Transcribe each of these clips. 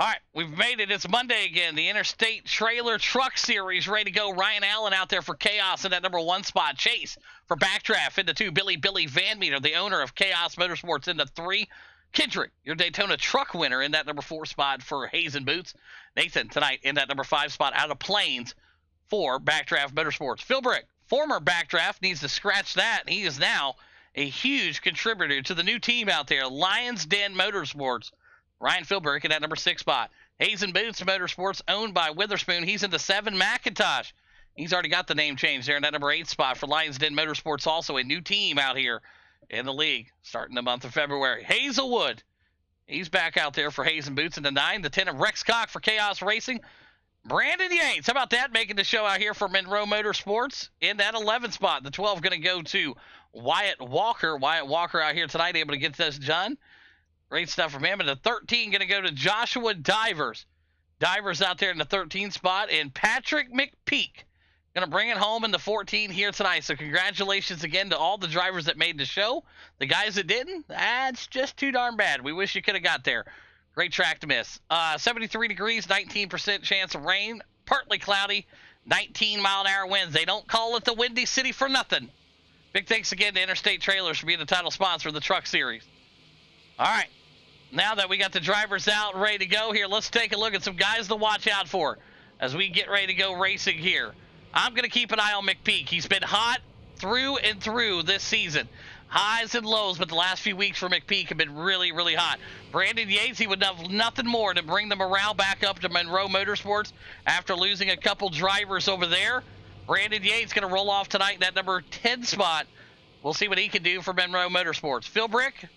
All right, we've made it. It's Monday again. The Interstate Trailer Truck Series ready to go. Ryan Allen out there for Chaos in that number 1 spot. Chase for Backdraft into 2. Billy Van Meter, the owner of Chaos Motorsports, into 3. Kendrick, your Daytona truck winner, in that number 4 spot for Hayes and Boots. Nathan tonight in that number 5 spot out of Plains for Backdraft Motorsports. Philbrick, former Backdraft, needs to scratch that. He is now a huge contributor to the new team out there, Lions Den Motorsports. Ryan Philbrick in that number 6 spot. Hayes and Boots Motorsports, owned by Witherspoon. He's in the 7. McIntosh, he's already got the name change there in that number 8 spot for Lions Den Motorsports, also a new team out here in the league starting the month of February. Hazelwood, he's back out there for Hayes and Boots in the 9. The 10 of Rex Cock for Chaos Racing. Brandon Yates, how about that, making the show out here for Monroe Motorsports in that 11 spot. The 12 going to go to Wyatt Walker. Wyatt Walker out here tonight, able to get this done. Great stuff from him. And the 13 going to go to Joshua Divers. Divers out there in the 13 spot. And Patrick McPeak going to bring it home in the 14 here tonight. So congratulations again to all the drivers that made the show. The guys that didn't, that's just too darn bad. We wish you could have got there. Great track to miss. 73 degrees, 19% chance of rain. Partly cloudy, 19-mile-an-hour winds. They don't call it the Windy City for nothing. Big thanks again to Interstate Trailers for being the title sponsor of the Truck Series. All right. Now that we got the drivers out ready to go here, let's take a look at some guys to watch out for as we get ready to go racing here. I'm going to keep an eye on McPeak. He's been hot through and through this season. Highs and lows, but the last few weeks for McPeak have been really, really hot. Brandon Yates, he would have nothing more to bring the morale back up to Monroe Motorsports after losing a couple drivers over there. Brandon Yates going to roll off tonight in that number 10 spot. We'll see what he can do for Monroe Motorsports. Philbrick,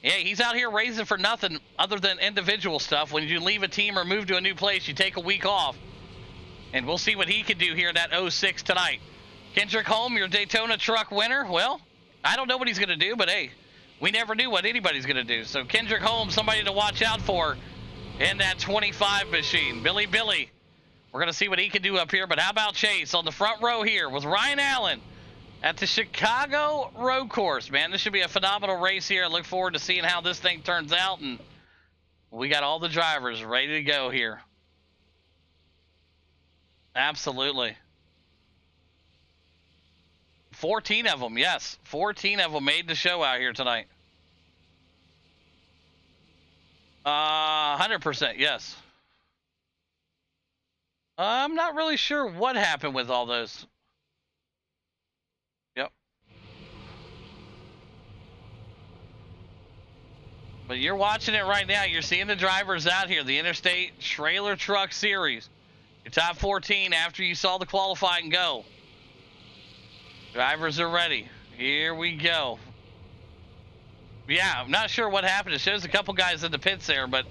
yeah, he's out here racing for nothing other than individual stuff. When you leave a team or move to a new place, you take a week off. And we'll see what he can do here in that 06 tonight. Kendrick Holm, your Daytona truck winner. Well, I don't know what he's going to do, but hey, we never knew what anybody's going to do. So Kendrick Holm, somebody to watch out for in that 25 machine. Billy, we're going to see what he can do up here. But how about Chase on the front row here with Ryan Allen at the Chicago Road Course, man. This should be a phenomenal race here. I look forward to seeing how this thing turns out. And we got all the drivers ready to go here. Absolutely. 14 of them, yes. 14 of them made the show out here tonight. 100%, yes. I'm not really sure what happened with all those. Yep. But you're watching it right now. You're seeing the drivers out here, the Interstate Trailer Truck Series. Your top 14 after you saw the qualifying go. Drivers are ready. Here we go. Yeah, I'm not sure what happened. It shows a couple guys in the pits there, but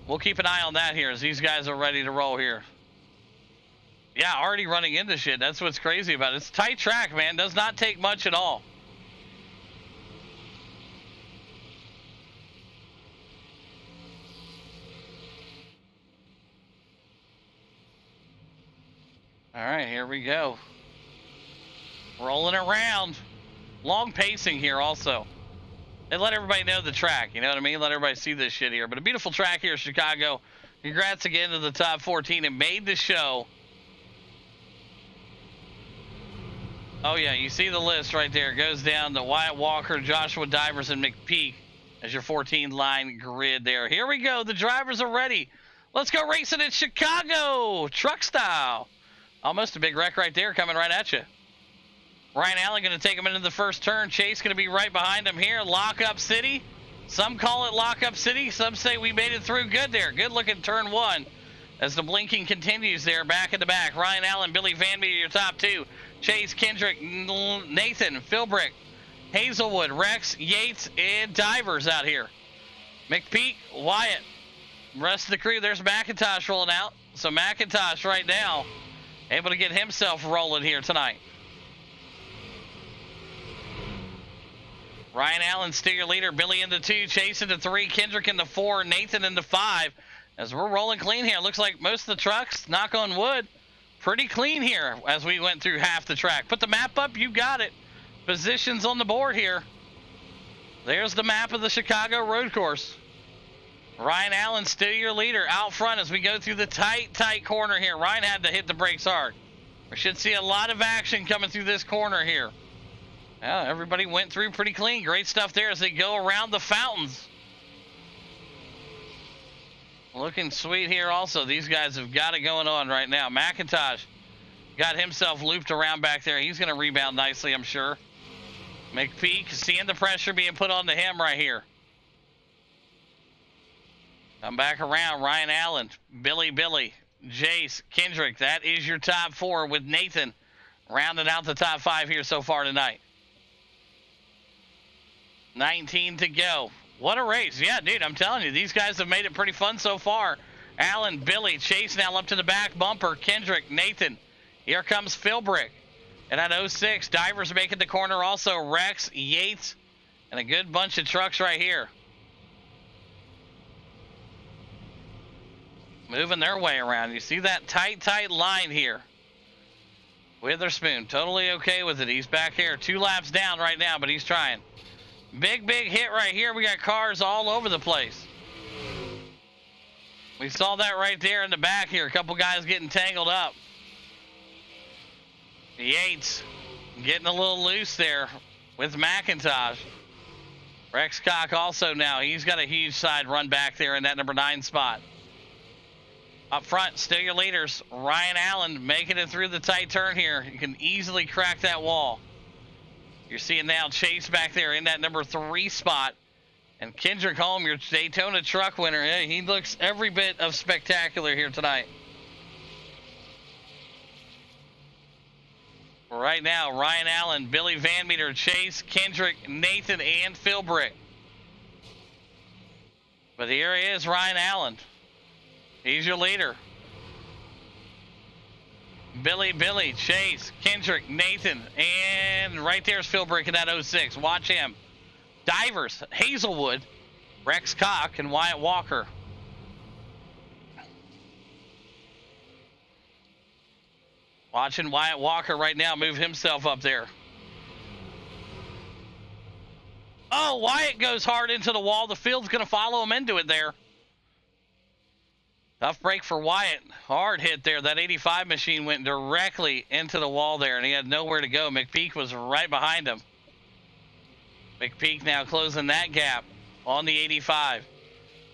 we'll keep an eye on that here as these guys are ready to roll here. Yeah, already running into shit. That's what's crazy about it. It's a tight track, man. Does not take much at all. All right, here we go. Rolling around. Long pacing here also. They let everybody know the track, you know what I mean? Let everybody see this shit here. But a beautiful track here in Chicago. Congrats again to the top 14 and made the show. Oh yeah, you see the list right there. It goes down to Wyatt Walker, Joshua Divers, and McPeak as your 14-line grid there. Here we go. The drivers are ready. Let's go racing in Chicago. Truck style. Almost a big wreck right there coming right at you. Ryan Allen going to take him into the first turn. Chase going to be right behind him here. Lockup City. Some call it Lockup City. Some say we made it through good there. Good looking turn 1 as the blinking continues there back in the back. Ryan Allen, Billy Van Meter, your top 2. Chase, Kendrick, Nathan, Philbrick, Hazelwood, Rex, Yates, and Divers out here. McPeak, Wyatt. Rest of the crew, there's McIntosh rolling out. So McIntosh right now able to get himself rolling here tonight. Ryan Allen still your leader. Billy into 2, Chase into 3, Kendrick into 4, Nathan into 5. As we're rolling clean here, looks like most of the trucks, knock on wood, pretty clean here as we went through half the track. Put the map up, you got it. Positions on the board here. There's the map of the Chicago Road Course. Ryan Allen still your leader out front as we go through the tight corner here. Ryan had to hit the brakes hard. We should see a lot of action coming through this corner here. Yeah, everybody went through pretty clean. Great stuff there as they go around the fountains. Looking sweet here also. These guys have got it going on right now. McIntosh got himself looped around back there. He's going to rebound nicely, I'm sure. McPeak seeing the pressure being put onto him right here. Come back around. Ryan Allen, Billy, Jace, Kendrick. That is your top four with Nathan rounding out the top five here so far tonight. 19 to go. What a race. Yeah, dude, I'm telling you, these guys have made it pretty fun so far. Allen, Billy, Chase now up to the back bumper. Kendrick, Nathan. Here comes Philbrick. And at 06, Divers making the corner also. Rex, Yates, and a good bunch of trucks right here. Moving their way around. You see that tight line here. Witherspoon, totally okay with it. He's back here. 2 laps down right now, but he's trying. Big hit right here. We got cars all over the place. We saw that right there in the back here. A couple guys getting tangled up. Yates getting a little loose there with McIntosh. Rex Cock also now. He's got a huge side run back there in that number 9 spot. Up front, still your leaders. Ryan Allen making it through the tight turn here. You can easily crack that wall. You're seeing now Chase back there in that number 3 spot. And Kendrick Holm, your Daytona truck winner. Yeah, he looks every bit of spectacular here tonight. Right now, Ryan Allen, Billy Van Meter, Chase, Kendrick, Nathan, and Philbrick. But here he is, Ryan Allen. He's your leader. Billy, Chase, Kendrick, Nathan, and right there's Philbrick in that 06. Watch him. Divers, Hazelwood, Rex Cock, and Wyatt Walker. Watching Wyatt Walker right now move himself up there. Oh, Wyatt goes hard into the wall. The field's going to follow him into it there. Tough break for Wyatt. Hard hit there. That 85 machine went directly into the wall there, and he had nowhere to go. McPeak was right behind him. McPeak now closing that gap on the 85.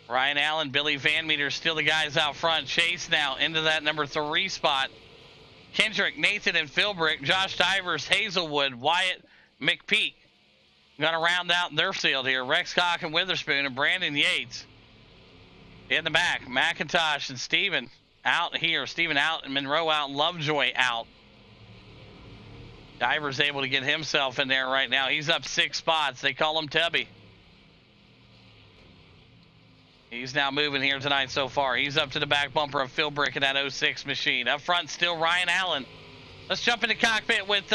Ryan Allen, Billy Van Meter, still the guys out front. Chase now into that number 3 spot. Kendrick, Nathan, and Philbrick. Josh Divers, Hazelwood, Wyatt, McPeak. Going to round out their field here. Rex Cock and Witherspoon and Brandon Yates. In the back, McIntosh and Steven out here. Steven out and Monroe out. Lovejoy out. Divers able to get himself in there right now. He's up 6 spots. They call him Tubby. He's now moving here tonight so far. He's up to the back bumper of Philbrick in that 06 machine. Up front, still Ryan Allen. Let's jump in the cockpit with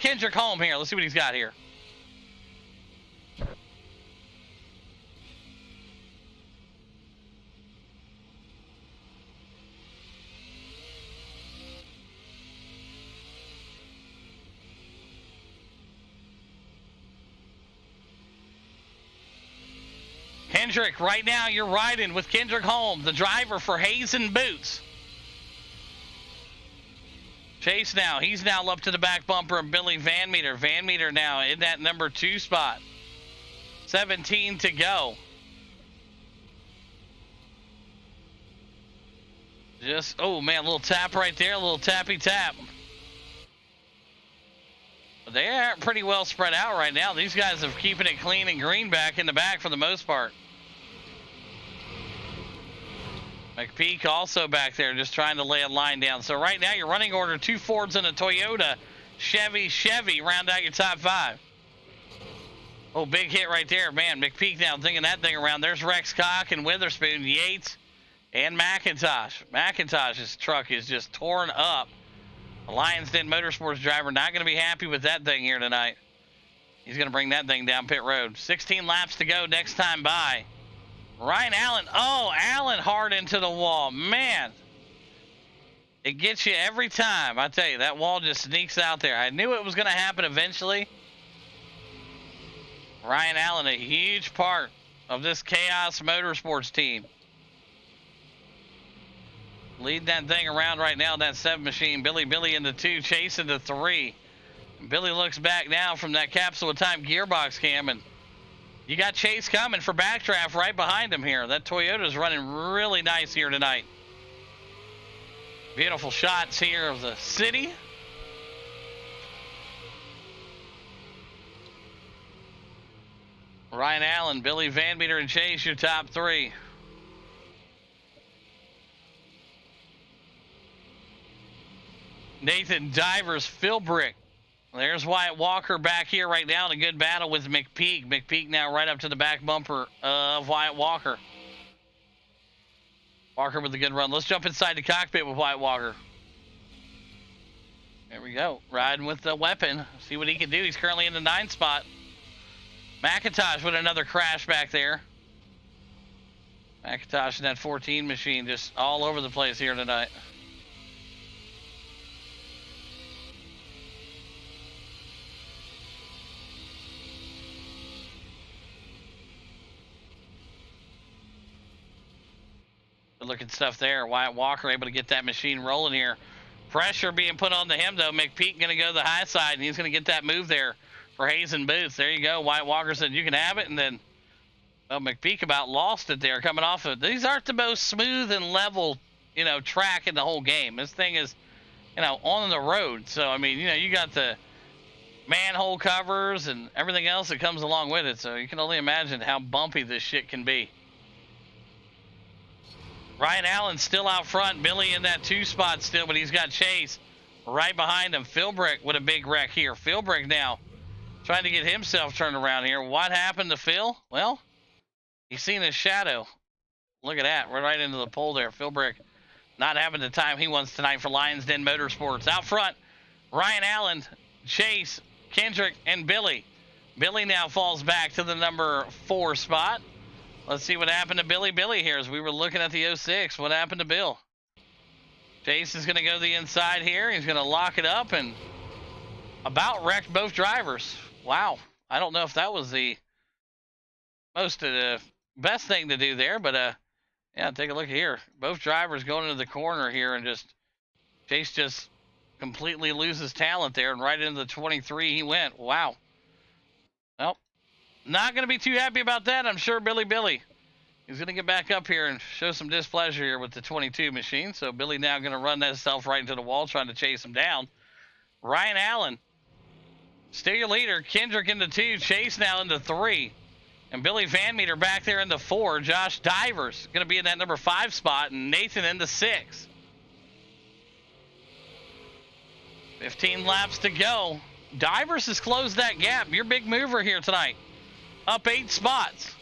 Kendrick Holm here. Let's see what he's got here. Kendrick, right now you're riding with Kendrick Holm, the driver for Hayes and Boots. Chase now, he's now up to the back bumper of Billy Van Meter. Van Meter now in that number 2 spot. 17 to go. Just, oh man, a little tap right there, a little tappy tap. But they are pretty well spread out right now. These guys are keeping it clean and green back in the back for the most part. McPeak also back there just trying to lay a line down. So right now your running order, 2 Fords and a Toyota. Chevy, round out your top 5. Oh, big hit right there. Man, McPeak now thinking that thing around. There's Rex Cock and Witherspoon, Yates, and McIntosh. McIntosh's truck is just torn up. The Lions Den Motorsports driver not going to be happy with that thing here tonight. He's going to bring that thing down pit road. 16 laps to go next time by. Ryan Allen. Oh, Allen hard into the wall. Man, it gets you every time. I tell you, that wall just sneaks out there. I knew it was going to happen eventually. Ryan Allen, a huge part of this Chaos Motorsports team. Leading that thing around right now, that 7 machine. Billy into 2, Chase into 3. Billy looks back now from that capsule of time gearbox cam, and you got Chase coming for backdraft right behind him here. That Toyota's running really nice here tonight. Beautiful shots here of the city. Ryan Allen, Billy Van Meter, and Chase, your top 3. Nathan Divers, Philbrick. There's Wyatt Walker back here right now in a good battle with McPeak. McPeak now right up to the back bumper of Wyatt Walker. Walker with a good run. Let's jump inside the cockpit with Wyatt Walker. There we go. Riding with the weapon. See what he can do. He's currently in the 9 spot. McIntosh with another crash back there. McIntosh in that 14 machine just all over the place here tonight. Good looking stuff there. Wyatt Walker able to get that machine rolling here. Pressure being put on to him though. McPeak going to go to the high side, and he's going to get that move there for Hazen Booth. There you go. Wyatt Walker said you can have it, and then well, McPeak about lost it there coming off of. These aren't the most smooth and level, track in the whole game. This thing is, on the road. So I mean, you got the manhole covers and everything else that comes along with it. So you can only imagine how bumpy this shit can be. Ryan Allen still out front. Billy in that 2 spot still, but he's got Chase right behind him. Philbrick with a big wreck here. Philbrick now trying to get himself turned around here. What happened to Phil? Well, he's seen his shadow. Look at that. We're right into the pole there. Philbrick not having the time he wants tonight for Lions Den Motorsports. Out front, Ryan Allen, Chase, Kendrick, and Billy. Billy now falls back to the number 4 spot. Let's see what happened to Billy here as we were looking at the 06. What happened to Bill? Chase is going to go to the inside here. He's going to lock it up and about wrecked both drivers. Wow. I don't know if that was the best thing to do there, but yeah, take a look here. Both drivers going into the corner here, and Chase just completely loses talent there, and right into the 23 he went. Wow. Well, not going to be too happy about that, I'm sure Billy. He's going to get back up here and show some displeasure here with the 22 machine. So Billy now going to run that self right into the wall, trying to chase him down. Ryan Allen, still your leader. Kendrick into 2, Chase now into 3. And Billy Van Meter back there into 4. Josh Divers going to be in that number 5 spot, and Nathan into 6. 15 laps to go. Divers has closed that gap. Your big mover here tonight. Up 8 spots.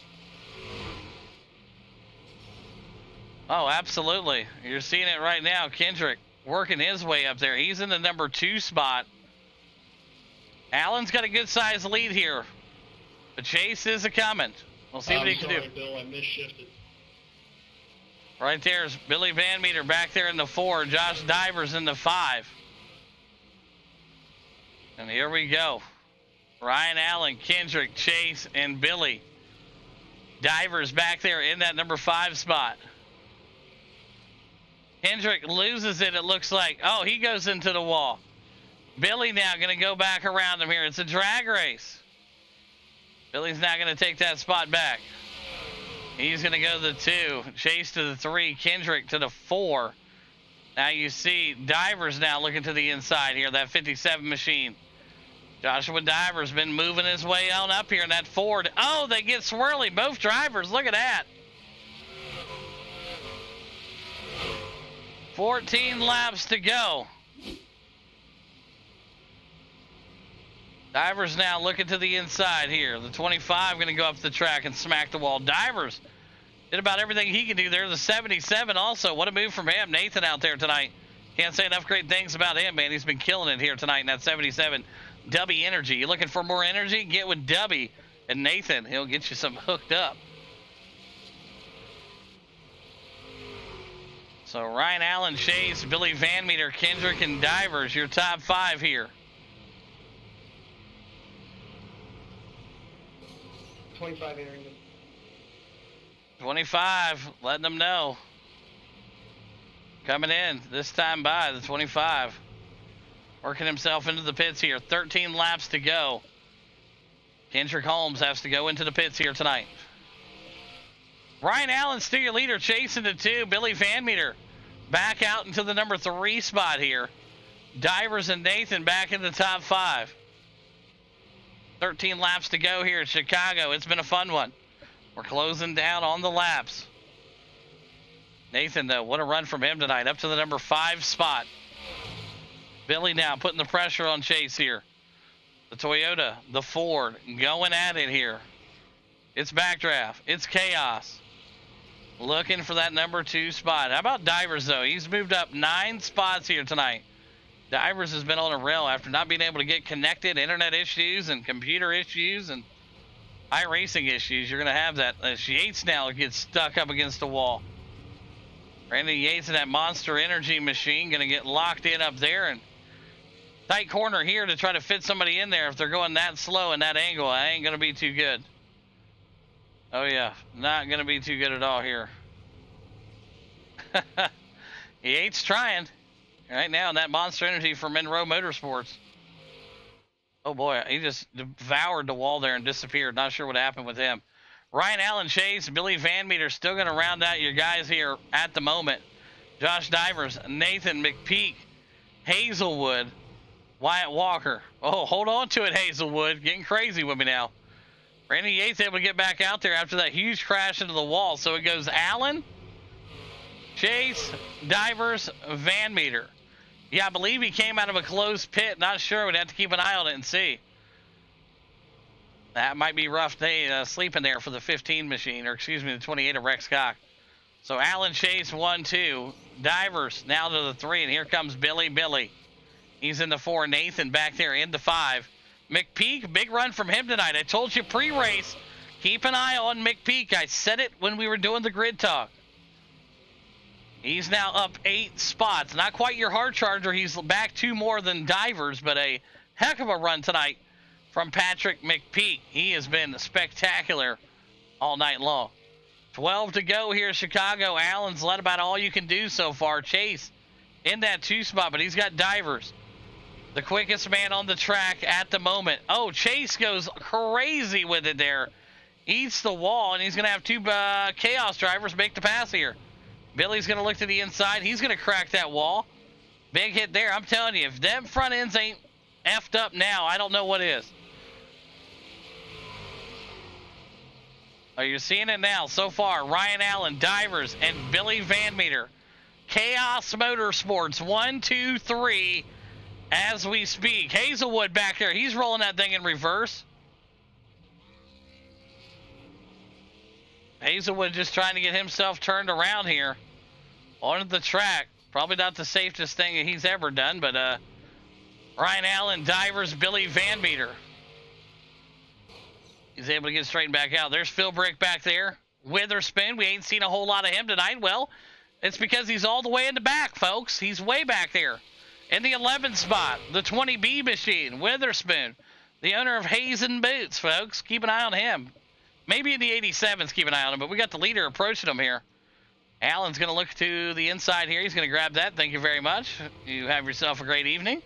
Oh, absolutely. You're seeing it right now. Kendrick working his way up there. He's in the number 2 spot. Allen's got a good sized lead here. But Chase is a-coming. We'll see what he can do. Bill, I misshifted. Right there's Billy Van Meter back there in the 4. Josh Divers in the 5. And here we go. Ryan Allen, Kendrick, Chase, and Billy. Divers back there in that number 5 spot. Kendrick loses it looks like. Oh, he goes into the wall. Billy now going to go back around him here. It's a drag race. Billy's not going to take that spot back. He's going to go to the 2. Chase to the 3. Kendrick to the 4. Now you see Divers now looking to the inside here. That 57 machine. Joshua Divers been moving his way on up here in that Ford. Oh, they get swirly. Both drivers. Look at that. 14 laps to go. Divers now looking to the inside here. The 25 going to go up the track and smack the wall. Divers did about everything he can do there. The 77 also. What a move from him. Nathan out there tonight. Can't say enough great things about him, man. He's been killing it here tonight in that 77. Dubby Energy. You looking for more energy? Get with Dubby and Nathan. He'll get you some hooked up. So Ryan Allen, Chase, Billy Van Meter, Kendrick, and Divers, your top 5 here. 25 entering. 25, letting them know. Coming in, this time by the 25. Working himself into the pits here. 13 laps to go. Kendrick Holmes has to go into the pits here tonight. Ryan Allen still your leader, chasing the 2. Billy Van Meter back out into the number 3 spot here. Divers and Nathan back in the top 5. 13 laps to go here at Chicago. It's been a fun one. We're closing down on the laps. Nathan, though, what a run from him tonight. Up to the number 5 spot. Billy now putting the pressure on Chase here. The Toyota, the Ford, going at it here. It's backdraft. It's chaos. Looking for that number 2 spot. How about Divers, though? He's moved up 9 spots here tonight. Divers has been on a rail after not being able to get connected. Internet issues and computer issues and iRacing issues. You're going to have that. Yates now gets stuck up against the wall. Randy Yates and that Monster Energy machine going to get locked in up there. And tight corner here to try to fit somebody in there. If they're going that slow in that angle, I ain't going to be too good. Oh, yeah. Not going to be too good at all here. Yates trying. Right now in that Monster Energy for Monroe Motorsports. Oh, boy. He just devoured the wall there and disappeared. Not sure what happened with him. Ryan Allen Chase, Billy Van Meter still going to round out your guys here at the moment. Josh Divers, Nathan McPeak, Hazelwood, Wyatt Walker. Oh, hold on to it, Hazelwood. Getting crazy with me now. Randy Yates able to get back out there after that huge crash into the wall. So it goes Allen, Chase, Divers, Van Meter. Yeah, I believe he came out of a closed pit. Not sure. We'd have to keep an eye on it and see. That might be rough day sleeping there for the 15 machine, or excuse me, the 28 of Rex Cock. So Allen Chase 1, 2. Divers now to the 3, and here comes Billy. He's in the 4. Nathan back there in the 5. McPeak, big run from him tonight. I told you pre-race, keep an eye on McPeak. I said it when we were doing the grid talk. He's now up 8 spots. Not quite your hard charger. He's back 2 more than Divers, but a heck of a run tonight from Patrick McPeak. He has been spectacular all night long. 12 to go here in Chicago. Allen's led about all you can do so far. Chase in that 2 spot, but he's got Divers. The quickest man on the track at the moment. Oh, Chase goes crazy with it there. Eats the wall, and he's going to have 2 Chaos drivers make the pass here. Billy's going to look to the inside. He's going to crack that wall. Big hit there. I'm telling you, if them front ends ain't effed up now, I don't know what is. Oh, you're seeing it now so far. Ryan Allen, Divers, and Billy Van Meter. Chaos Motorsports, 1, 2, 3, as we speak. Hazelwood back there. He's rolling that thing in reverse. Hazelwood just trying to get himself turned around here on the track. Probably not the safest thing that he's ever done, but Ryan Allen, Divers, Billy Van Meter. He's able to get straightened back out. There's Phil Brick back there. Witherspoon, we ain't seen a whole lot of him tonight. Well, it's because he's all the way in the back, folks. He's way back there. In the 11th spot, the 20B machine, Witherspoon, the owner of Hazen Boots, folks. Keep an eye on him. Maybe in the 87s, keep an eye on him, but we got the leader approaching him here. Allen's going to look to the inside here. He's going to grab that. Thank you very much. You have yourself a great evening.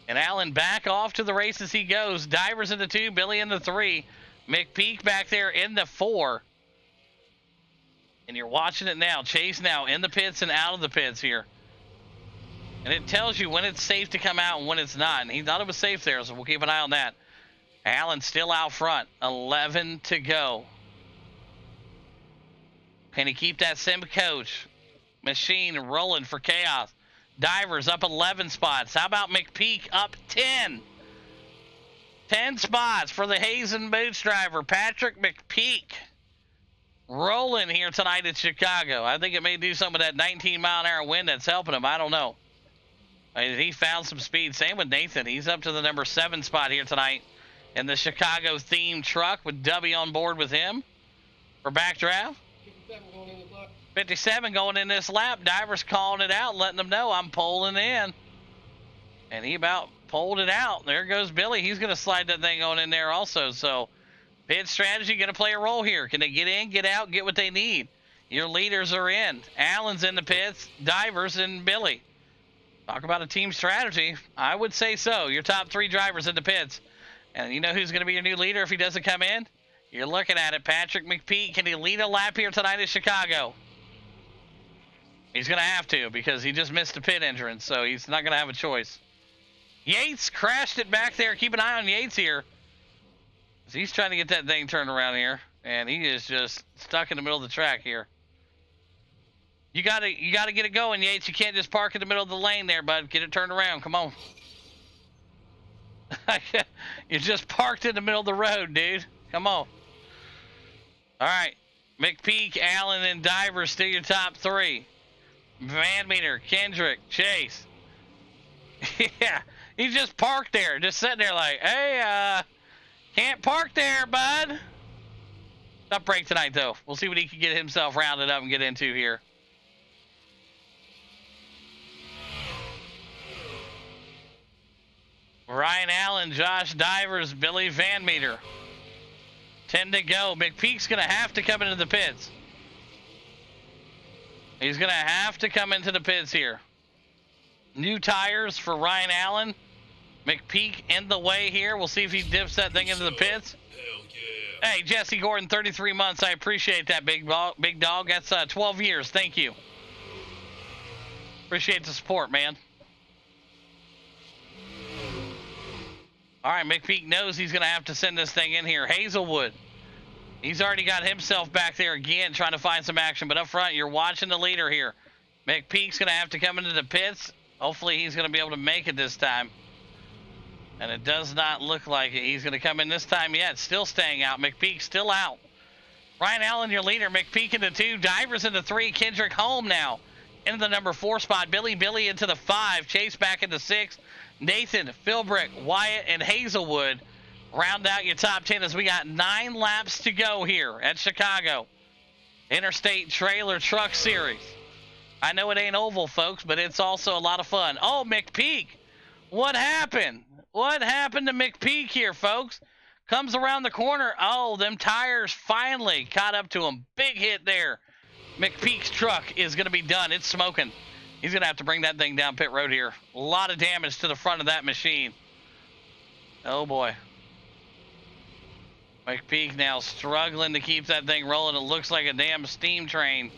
And Allen back off to the races he goes. Divers in the 2, Billy in the 3. McPeak back there in the 4. And you're watching it now. Chase now in the pits and out of the pits here. And it tells you when it's safe to come out and when it's not. And he thought it was safe there, so we'll keep an eye on that. Allen still out front. 11 to go. Can he keep that sim coach machine rolling for Chaos? Divers up 11 spots. How about McPeak up 10? 10 spots for the Hazen Boots driver, Patrick McPeak. Rolling here tonight in Chicago. I think it may do some of that 19-mile-an-hour wind that's helping him. I don't know. He found some speed. Same with Nathan. He's up to the number 7 spot here tonight in the Chicago-themed truck with W on board with him for backdraft. 57 going in this lap. Divers calling it out, letting them know I'm pulling in. And he about pulled it out. There goes Billy. He's going to slide that thing on in there also. So Pit strategy going to play a role here. Can they get in, get out, get what they need? Your leaders are in. Allen's in the pits, Divers, and Billy. Talk about a team strategy. I would say so. Your top 3 drivers in the pits. And you know who's going to be your new leader if he doesn't come in? You're looking at it. Patrick McPeak. Can he lead a lap here tonight in Chicago? He's going to have to because he just missed a pit entrance, so he's not going to have a choice. Yates crashed it back there. Keep an eye on Yates here. He's trying to get that thing turned around here, and he is just stuck in the middle of the track here. You gotta get it going, Yates. You can't just park in the middle of the lane there, bud. Get it turned around. Come on. You just parked in the middle of the road, dude. Come on. All right. McPeak, Allen, and Divers still your top 3. Van Meter, Kendrick, Chase. Yeah, he just parked there, just sitting there like, hey, can't park there, bud. Tough break tonight, though. We'll see what he can get himself rounded up and get into here. Ryan Allen, Josh Divers, Billy Van Meter. 10 to go. McPeak's going to have to come into the pits. He's going to have to come into the pits here. New tires for Ryan Allen. McPeak in the way here. We'll see if he dips that thing into the pits. Hell yeah. Hey, Jesse Gordon, 33 months. I appreciate that, big dog. That's 12 years. Thank you. Appreciate the support, man. All right, McPeak knows he's going to have to send this thing in here. Hazelwood. He's already got himself back there again trying to find some action. But up front, you're watching the leader here. McPeak's going to have to come into the pits. Hopefully he's going to be able to make it this time. And it does not look like it. He's going to come in this time yet. Still staying out. McPeak still out. Ryan Allen, your leader. McPeak into 2. Divers into 3. Kendrick home now. Into the number 4 spot. Billy into the 5. Chase back into 6. Nathan, Philbrick, Wyatt, and Hazelwood round out your top 10 as we got 9 laps to go here at Chicago. Interstate Trailer Truck Series. I know it ain't oval, folks, but it's also a lot of fun. Oh, McPeak. What happened? What happened to McPeak here, folks? Comes around the corner. Oh, them tires finally caught up to him. Big hit there. McPeak's truck is going to be done. It's smoking. He's going to have to bring that thing down pit road here. A lot of damage to the front of that machine. Oh, boy. McPeak now struggling to keep that thing rolling. It looks like a damn steam train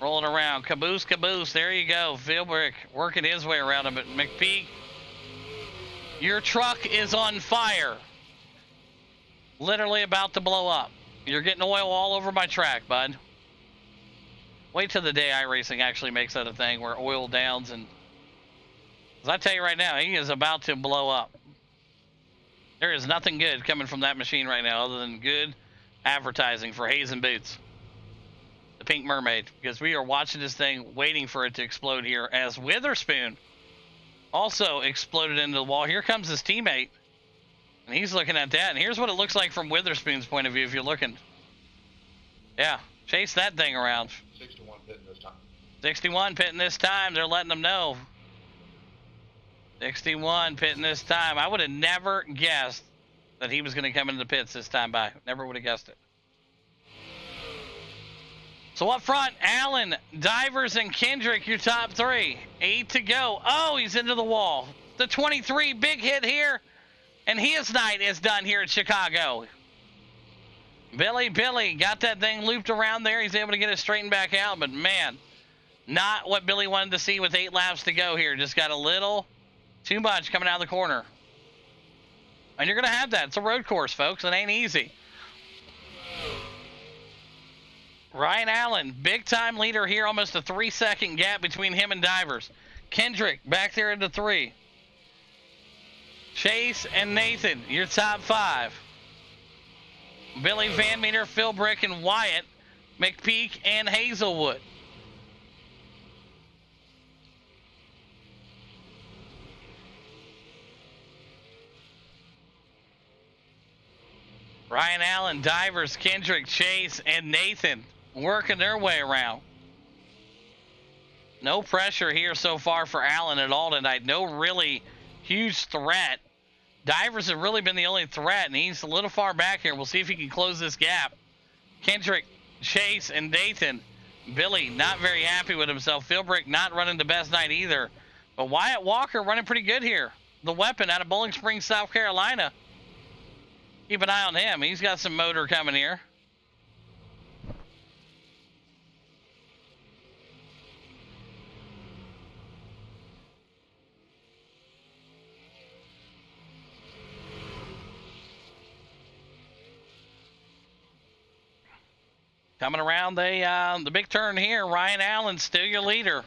rolling around. Caboose, caboose. There you go. Philbrick working his way around him. But McPeak, your truck is on fire. Literally about to blow up. You're getting oil all over my track, bud. Wait till the day iRacing actually makes that a thing where oil downs and... As I tell you right now, he is about to blow up. There is nothing good coming from that machine right now other than good advertising for Hayes and Boots. The Pink Mermaid. Because we are watching this thing, waiting for it to explode here as Witherspoon also exploded into the wall. Here comes his teammate. And he's looking at that. And here's what it looks like from Witherspoon's point of view if you're looking. Yeah, chase that thing around. 61 pitting this time. 61 pitting this time. They're letting them know. 61 pitting this time. I would have never guessed that he was going to come into the pits this time by. Never would have guessed it. So up front, Allen, Divers, and Kendrick, your top 3. 8 to go. Oh, he's into the wall. The 23, big hit here. And his night is done here at Chicago. Billy got that thing looped around there. He's able to get it straightened back out. But, man, not what Billy wanted to see with 8 laps to go here. Just got a little too much coming out of the corner. And you're going to have that. It's a road course, folks. It ain't easy. Ryan Allen, big-time leader here. Almost a 3-second gap between him and Divers. Kendrick back there into 3. Chase and Nathan, your top 5. Billy Van Meter, Philbrick, and Wyatt, McPeak, and Hazelwood. Ryan Allen, Divers, Kendrick, Chase, and Nathan working their way around. No pressure here so far for Allen at all tonight. No really huge threat Divers have really been the only threat, and he's a little far back here. We'll see if he can close this gap. Kendrick, Chase, and Nathan. Billy not very happy with himself. Philbrick not running the best night either. But Wyatt Walker running pretty good here. The weapon out of Bowling Springs, South Carolina. Keep an eye on him. He's got some motor coming here. Coming around the big turn here, Ryan Allen still your leader.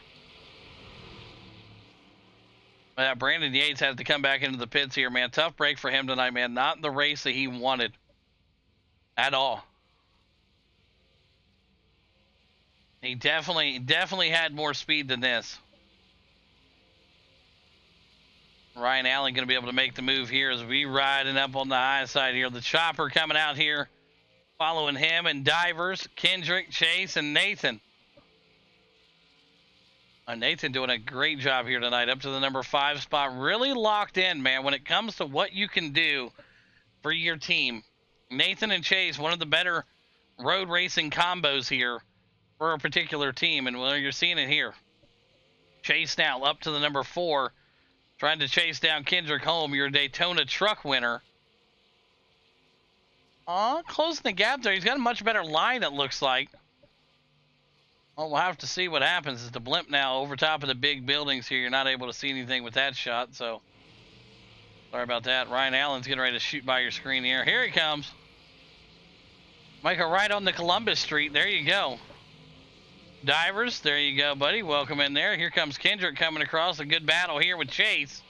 Brandon Yates has to come back into the pits here, man. Tough break for him tonight, man. Not the race that he wanted at all. He definitely had more speed than this. Ryan Allen going to be able to make the move here as we riding up on the high side here. The chopper coming out here, following him, and Divers, Kendrick, Chase, and Nathan. Nathan doing a great job here tonight, up to the number 5 spot. Really locked in, man, when it comes to what you can do for your team. Nathan and Chase, one of the better road racing combos here for a particular team, and well, you're seeing it here. Chase now up to the number 4, trying to chase down Kendrick Holm, your Daytona truck winner. Closing the gap there. He's got a much better line, it looks like. Well, we'll have to see what happens. It's the blimp now over top of the big buildings here. You're not able to see anything with that shot, so sorry about that. Ryan Allen's getting ready to shoot by your screen here. Here he comes. Make a right on the Columbus Street. There you go. Divers, there you go, buddy. Welcome in there. Here comes Kendrick coming across. A good battle here with Chase.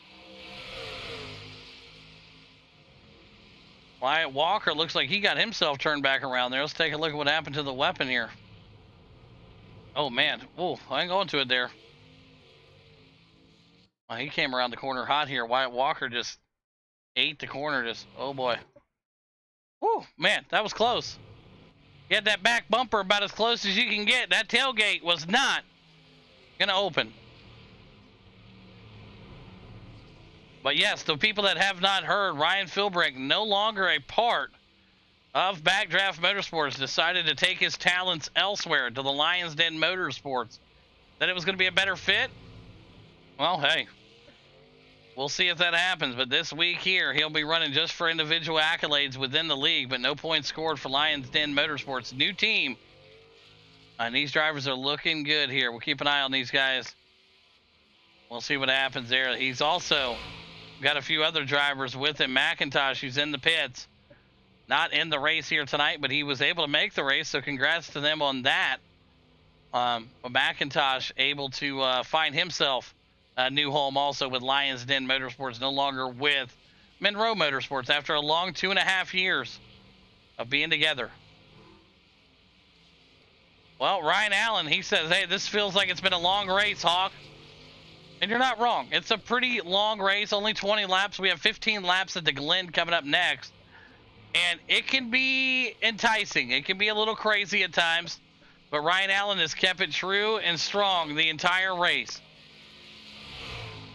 Wyatt Walker looks like he got himself turned back around there. Let's take a look at what happened to the weapon here. Oh, man. Oh, I ain't going to it there. Well, he came around the corner hot here. Wyatt Walker just ate the corner. Just, oh, boy. Whew, man, that was close. Get that back bumper about as close as you can get. That tailgate was not going to open. But yes, the people that have not heard, Ryan Philbrick, no longer a part of Backdraft Motorsports, decided to take his talents elsewhere to the Lions Den Motorsports. That it was going to be a better fit? Well, hey, we'll see if that happens. But this week here, he'll be running just for individual accolades within the league, but no points scored for Lions Den Motorsports. New team. And these drivers are looking good here. We'll keep an eye on these guys. We'll see what happens there. He's also got a few other drivers with him. McIntosh, who's in the pits. Not in the race here tonight, but he was able to make the race, so congrats to them on that. McIntosh able to find himself a new home also with Lions Den Motorsports, no longer with Monroe Motorsports after a long 2.5 years of being together. Well, Ryan Allen, he says, hey, this feels like it's been a long race, Hawk. And you're not wrong. It's a pretty long race, only 20 laps. We have 15 laps at the Glen coming up next. And it can be enticing. It can be a little crazy at times. But Ryan Allen has kept it true and strong the entire race.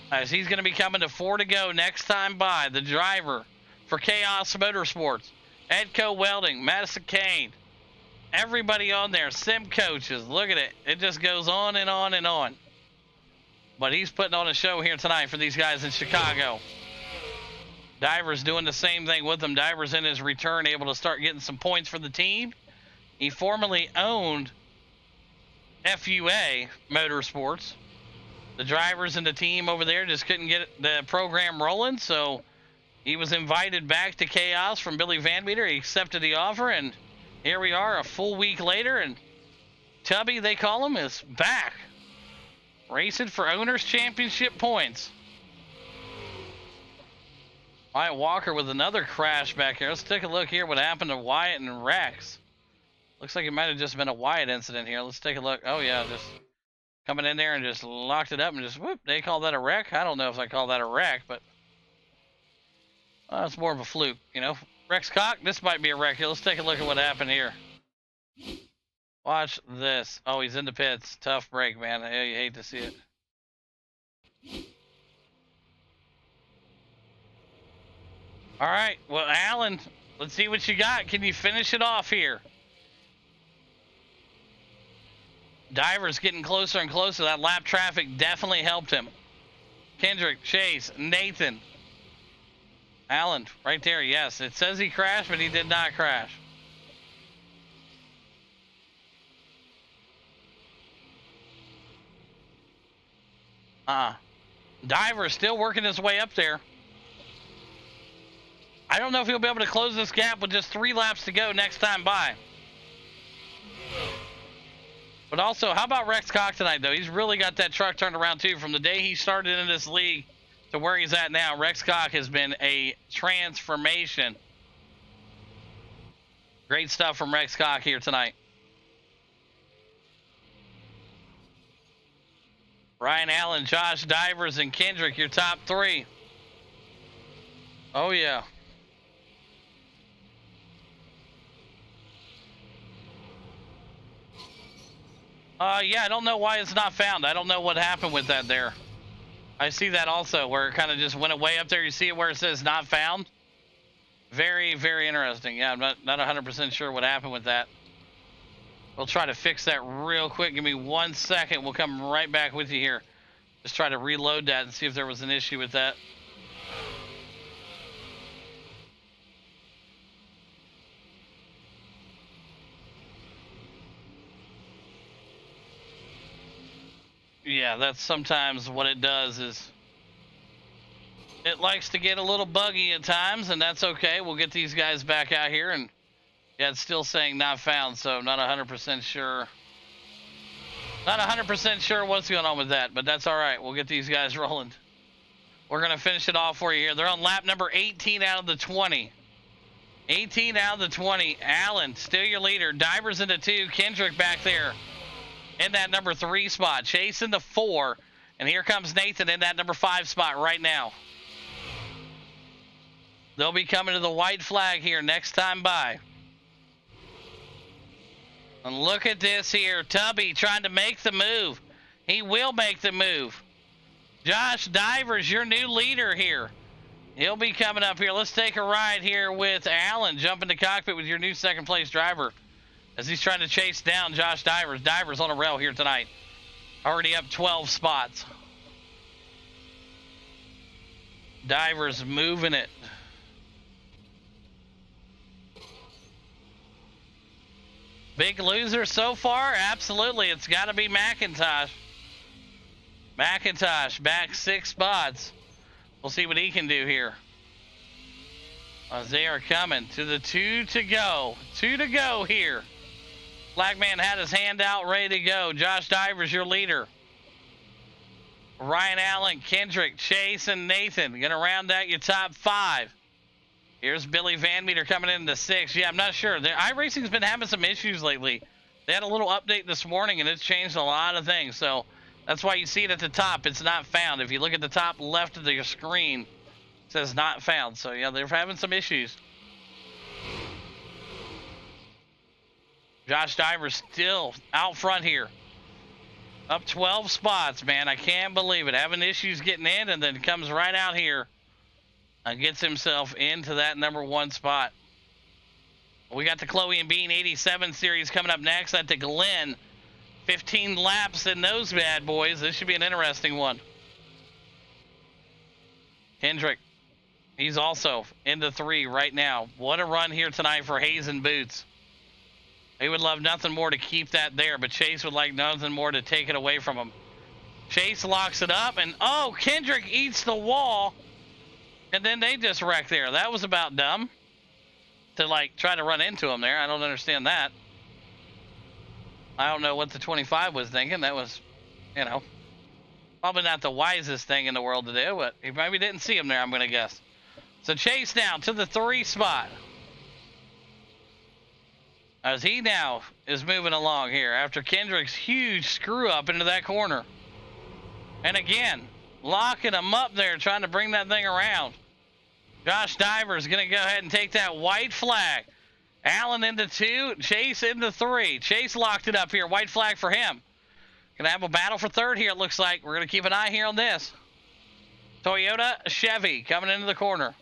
As he's going to be coming to 4 to go next time by. The driver for Chaos Motorsports. Edco Welding, Madison Kane. Everybody on there. Sim coaches. Look at it. It just goes on and on and on. But he's putting on a show here tonight for these guys in Chicago. Divers doing the same thing with him. Divers in his return able to start getting some points for the team. He formerly owned FUA Motorsports. The drivers and the team over there just couldn't get the program rolling, so he was invited back to Chaos from Billy Van Meter. He accepted the offer, and here we are a full week later, and Tubby, they call him, is back. Racing for Owners Championship points. Wyatt Walker with another crash back here. Let's take a look here what happened to Wyatt and Rex. Looks like it might have just been a Wyatt incident here. Let's take a look. Oh, yeah, just coming in there and just locked it up and just, whoop, they call that a wreck? I don't know if I call that a wreck, but it's more of a fluke, you know. Rex Cock, this might be a wreck here. Let's take a look at what happened here. Watch this. Oh, he's in the pits. Tough break, man. You hate to see it. All right, well, Alan, let's see what you got. Can you finish it off here? Diver's getting closer and closer. That lap traffic definitely helped him. Kendrick, Chase, Nathan. Alan, right there, yes. It says he crashed, but he did not crash. Diver still working his way up there. I don't know if he'll be able to close this gap with just 3 laps to go next time by. But also, how about Rex Cox tonight, though? He's really got that truck turned around, too. From the day he started in this league to where he's at now, Rex Cox has been a transformation. Great stuff from Rex Cox here tonight. Ryan Allen, Josh Divers, and Kendrick, your top 3. Oh, yeah. Yeah, I don't know why it's not found. I don't know what happened with that there. I see that also, where it kind of just went away up there. You see it where it says not found? Very, very interesting. Yeah, I'm not 100% sure what happened with that. We'll try to fix that real quick. Give me 1 second. We'll come right back with you here. Just try to reload that and see if there was an issue with that. Yeah, that's sometimes what it does is it likes to get a little buggy at times, and that's okay. We'll get these guys back out here, and yeah, it's still saying not found, so I'm not 100% sure. Not 100% sure what's going on with that, but that's all right. We'll get these guys rolling. We're going to finish it off for you here. They're on lap number 18 out of the 20. 18 out of the 20. Allen, still your leader. Divers into 2. Kendrick back there in that number 3 spot. Chase in the 4. And here comes Nathan in that number 5 spot right now. They'll be coming to the white flag here next time by. And look at this here. Tubby trying to make the move. He will make the move. Josh Divers, your new leader here. He'll be coming up here. Let's take a ride here with Allen. Jump in the cockpit with your new second place driver as he's trying to chase down Josh Divers. Divers on a rail here tonight. Already up 12 spots. Divers moving it. Big loser so far? Absolutely. It's got to be McIntosh. McIntosh back 6 spots. We'll see what he can do here. As they are coming to the 2 to go. 2 to go here. Flagman had his hand out, ready to go. Josh Divers, your leader. Ryan Allen, Kendrick, Chase, and Nathan. Going to round out your top 5. Here's Billy Van Meter coming into 6. Yeah, I'm not sure. iRacing's been having some issues lately. They had a little update this morning, and it's changed a lot of things. So that's why you see it at the top. It's not found. If you look at the top left of your screen, it says not found. So, yeah, they're having some issues. Josh Divers still out front here. Up 12 spots, man. I can't believe it. Having issues getting in, and then comes right out here and gets himself into that number 1 spot. We got the Khloe and Bean 87 series coming up next at the Glen. 15 laps in those bad boys. This should be an interesting one. Kendrick, he's also into 3 right now. What a run here tonight for Hayes and Boots. He would love nothing more to keep that there, but Chase would like nothing more to take it away from him. Chase locks it up, and oh, Kendrick eats the wall, and then they just wreck there. That was about dumb to like try to run into him there. I don't understand that. I don't know what the 25 was thinking. That was, you know, probably not the wisest thing in the world to do, but he maybe didn't see him there, I'm going to guess. So Chase now to the 3 spot. As he now is moving along here after Kendrick's huge screw up into that corner. And again, locking him up there, trying to bring that thing around. Josh Divers going to go ahead and take that white flag. Allen into 2, Chase into 3. Chase locked it up here. White flag for him. Going to have a battle for 3rd here, it looks like. We're going to keep an eye here on this. Toyota Chevy coming into the corner.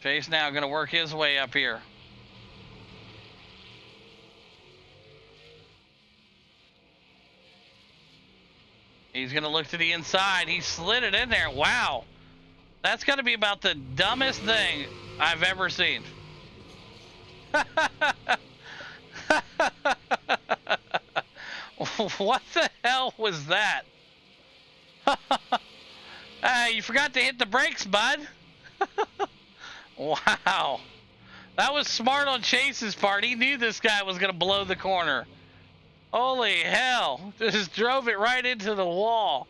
Chase now going to work his way up here. He's going to look to the inside. He slid it in there. Wow. That's got to be about the dumbest thing I've ever seen. What the hell was that? You forgot to hit the brakes, bud. Wow. That was smart on Chase's part. He knew this guy was going to blow the corner. Holy hell. Just drove it right into the wall.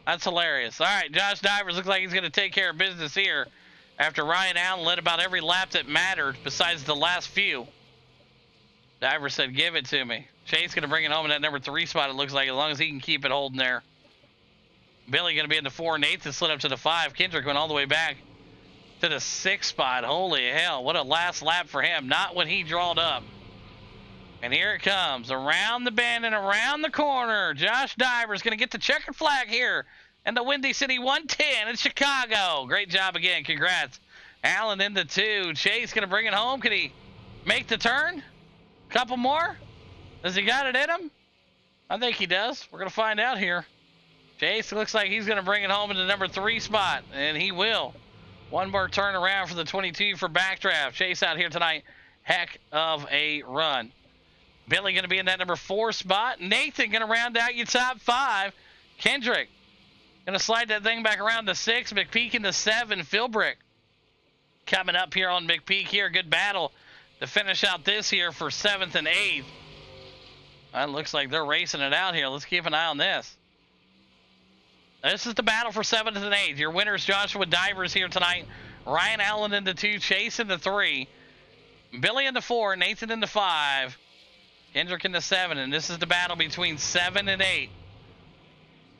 That's hilarious. All right, Josh Divers looks like he's going to take care of business here after Ryan Allen led about every lap that mattered besides the last few. Divers said, give it to me. Chase going to bring it home in that number 3 spot, it looks like, as long as he can keep it holding there. Billy going to be in the 4, and Nathan slid up to the 5. Kendrick went all the way back to the 6 spot. Holy hell, what a last lap for him. Not when he drawed up. And here it comes, around the bend and around the corner. Josh Divers going to get the checkered flag here in the Windy City 110 in Chicago. Great job again, congrats. Allen in the 2. Chase going to bring it home. Can he make the turn? Couple more? Does he got it in him? I think he does. We're going to find out here. Chase looks like he's going to bring it home in the number 3 spot, and he will. One more turn around for the 22 for backdraft. Chase out here tonight. Heck of a run. Billy going to be in that number 4 spot. Nathan going to round out your top 5. Kendrick going to slide that thing back around to 6. McPeak in the 7. Philbrick coming up here on McPeak here. Good battle to finish out this here for 7th and 8th. It looks like they're racing it out here. Let's keep an eye on this. This is the battle for 7th and 8th. Your winners, Joshua Divers here tonight. Ryan Allen in the 2. Chase in the 3. Billy in the 4. Nathan in the 5. Kendrick in the 7, and this is the battle between 7 and 8.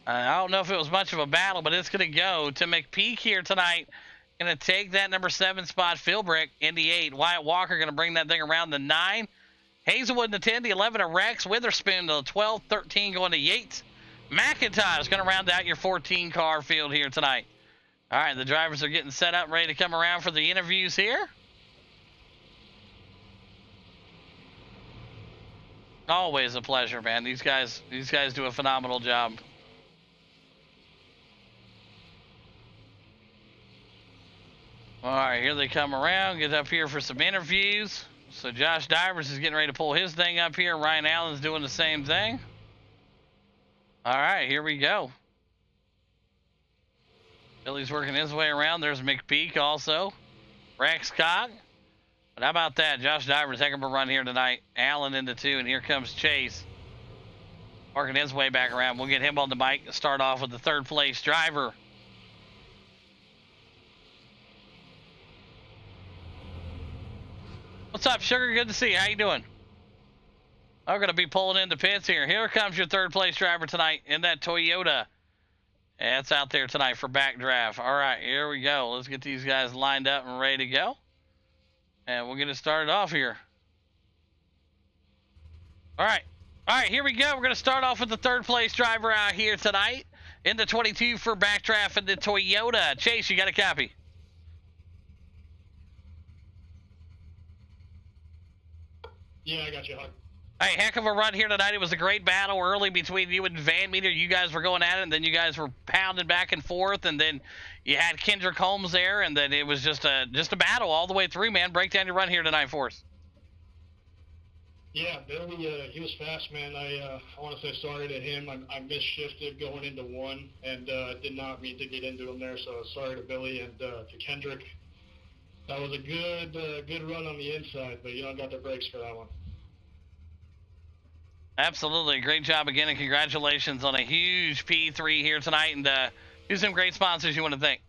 I don't know if it was much of a battle, but it's going to go to McPeak here tonight. Going to take that number 7 spot. Philbrick in the 8. Wyatt Walker going to bring that thing around the 9. Hazelwood in the 10, the 11 of Rex. Witherspoon to the 12, 13 going to Yates. McIntyre is going to round out your 14 car field here tonight. All right, the drivers are getting set up, ready to come around for the interviews here. Always a pleasure, man. These guys do a phenomenal job. All right, here they come around. Get up here for some interviews. So Josh Divers is getting ready to pull his thing up here. Ryan Allen's doing the same thing. All right, here we go. Billy's working his way around. There's McPeak also. Rex Cock. But how about that? Josh Divers, heck of a run here tonight. Allen into 2, and here comes Chase. Working his way back around. We'll get him on the mic to start off with the 3rd place driver. What's up, Sugar? Good to see you. How you doing? We're going to be pulling in the pits here. Here comes your 3rd place driver tonight in that Toyota. That's out there tonight for backdraft. All right, here we go. Let's get these guys lined up and ready to go. And we'll get it started off here. All right, here we go. We're going to start off with the 3rd place driver out here tonight in the 22 for backdraft in the Toyota. Chase, you got a copy? Yeah, I got you, Hug. Hey, heck of a run here tonight. It was a great battle early between you and Van Meter. You guys were going at it, and then you guys were pounding back and forth, and then you had Kendrick Holmes there, and then it was just a battle all the way through, man. Break down your run here tonight for us. Yeah, Billy, he was fast, man. I want to say sorry to him. I misshifted going into 1 and did not mean to get into him there, so sorry to Billy and to Kendrick. That was a good run on the inside, but got the brakes for that one. Absolutely. Great job again, and congratulations on a huge P3 here tonight. And who's some great sponsors you want to thank?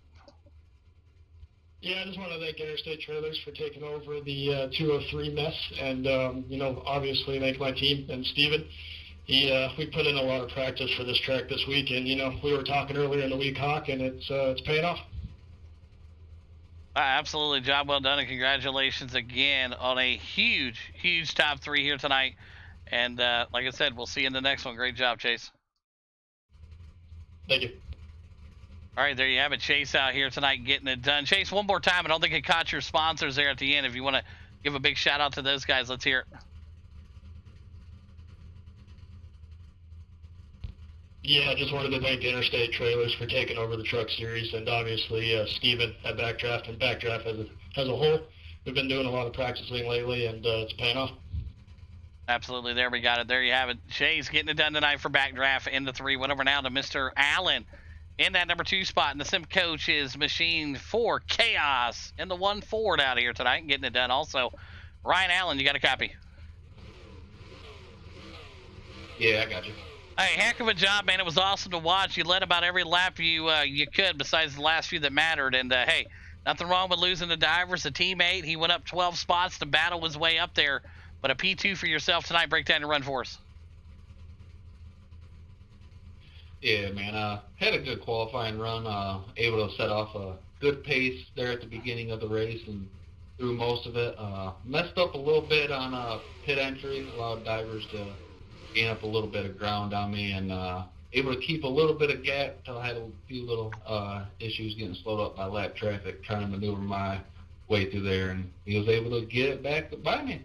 Yeah, I just want to thank Interstate Trailers for taking over the 203 mess, and, obviously thank my team and Steven. We put in a lot of practice for this track this week, and, we were talking earlier in the week, Hawk, and it's paying off. Absolutely. Job well done, and congratulations again on a huge top 3 here tonight. And like I said, we'll see you in the next one. Great job, Chase. Thank you. All right, there you have it. Chase out here tonight getting it done. Chase, one more time. I don't think it caught your sponsors there at the end. If you want to give a big shout out to those guys, let's hear it. Yeah, I just wanted to thank Interstate Trailers for taking over the Truck Series, and obviously Steven at Backdraft and Backdraft as a whole. We've been doing a lot of practicing lately, and it's paying off. Absolutely. There we got it. There you have it. Chase getting it done tonight for Backdraft in the 3. Went over now to Mr. Allen in that number 2 spot. And the sim coach is Machine 4 Chaos in the 1 Ford out here tonight, getting it done. Also, Ryan Allen, you got a copy? Yeah, I got you. Hey, heck of a job, man. It was awesome to watch. You led about every lap you could besides the last few that mattered. And, hey, nothing wrong with losing to Divers, a teammate. He went up 12 spots to battle his way up there. But a P2 for yourself tonight. Break down your run for us. Yeah, man. Had a good qualifying run. Able to set off a good pace there at the beginning of the race and through most of it. Messed up a little bit on pit entry. Allowed Divers to gain up a little bit of ground on me and able to keep a little bit of gap until I had a few little issues getting slowed up by lap traffic, trying to maneuver my way through there, and he was able to get it back by me.